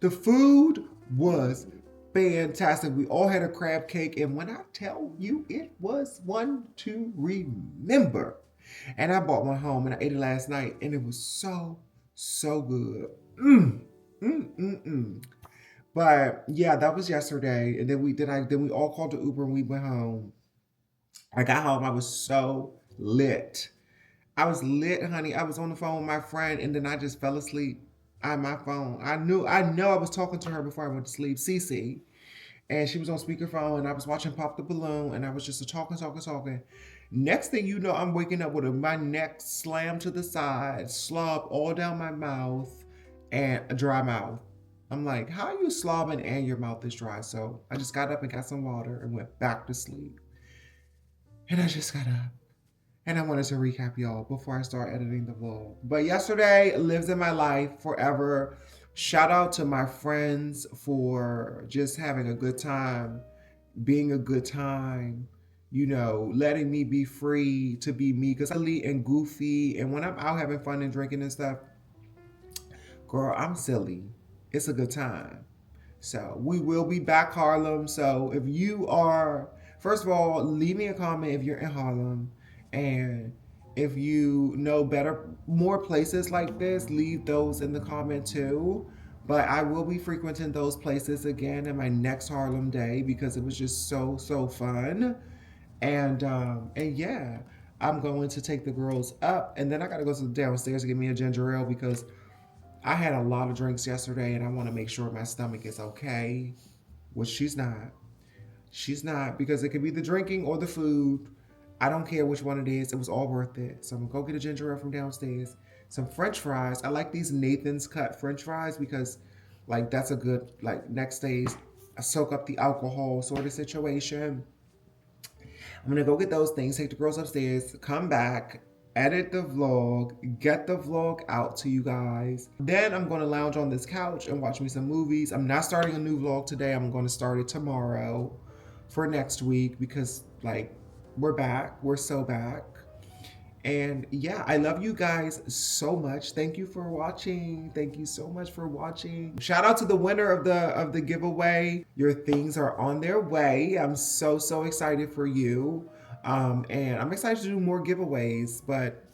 The food was fantastic. We all had a crab cake, and when I tell you, it was one to remember. And I bought one home, and I ate it last night, and it was so, so good. But yeah, that was yesterday, and then we all called the Uber and we went home. I got home, I was so lit. I was lit, honey. I was on the phone with my friend, and then I just fell asleep on my phone. I know I was talking to her before I went to sleep, Cece, and she was on speakerphone, and I was watching Pop the Balloon, and I was just talking. Next thing you know, I'm waking up with my neck slammed to the side, slob all down my mouth, and a dry mouth. I'm like, how are you slobbing and your mouth is dry? So I just got up and got some water and went back to sleep. And I just got up. And I wanted to recap y'all before I start editing the vlog. But yesterday lives in my life forever. Shout out to my friends for just having a good time, being a good time, you know, letting me be free to be me. Because I'm silly and goofy. And when I'm out having fun and drinking and stuff, girl, I'm silly. It's a good time. So we will be back, Harlem. So if you are, first of all, leave me a comment if you're in Harlem. And if you know better, more places like this, leave those in the comment too. But I will be frequenting those places again in my next Harlem day because it was just so, so fun. And yeah, I'm going to take the girls up, and then I gotta go to downstairs to get me a ginger ale because I had a lot of drinks yesterday and I want to make sure my stomach is okay, which she's not. She's not, because it could be the drinking or the food. I don't care which one it is. It was all worth it. So I'm going to go get a ginger ale from downstairs. Some French fries. I like these Nathan's cut French fries because like that's a good like next day's soak up the alcohol sort of situation. I'm gonna go get those things, take the girls upstairs, come back, edit the vlog, get the vlog out to you guys. Then I'm gonna lounge on this couch and watch me some movies. I'm not starting a new vlog today. I'm gonna start it tomorrow for next week because like we're back. We're so back. And yeah, I love you guys so much. Thank you for watching. Thank you so much for watching. Shout out to the winner of the giveaway. Your things are on their way. I'm so excited for you. And I'm excited to do more giveaways, but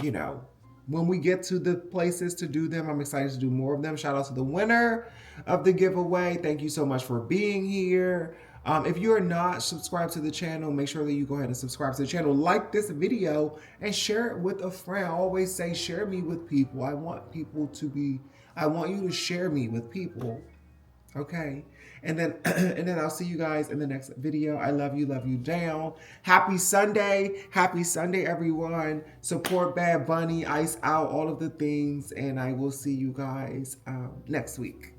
you know, when we get to the places to do them, I'm excited to do more of them. Shout out to the winner of the giveaway. Thank you so much for being here. If you are not subscribed to the channel, make sure that you go ahead and subscribe to the channel, like this video, and share it with a friend. I always say, share me with people. I want you to share me with people. Okay. And then I'll see you guys in the next video. I love you down. Happy Sunday, everyone. Support Bad Bunny, Ice Out, all of the things. And I will see you guys next week.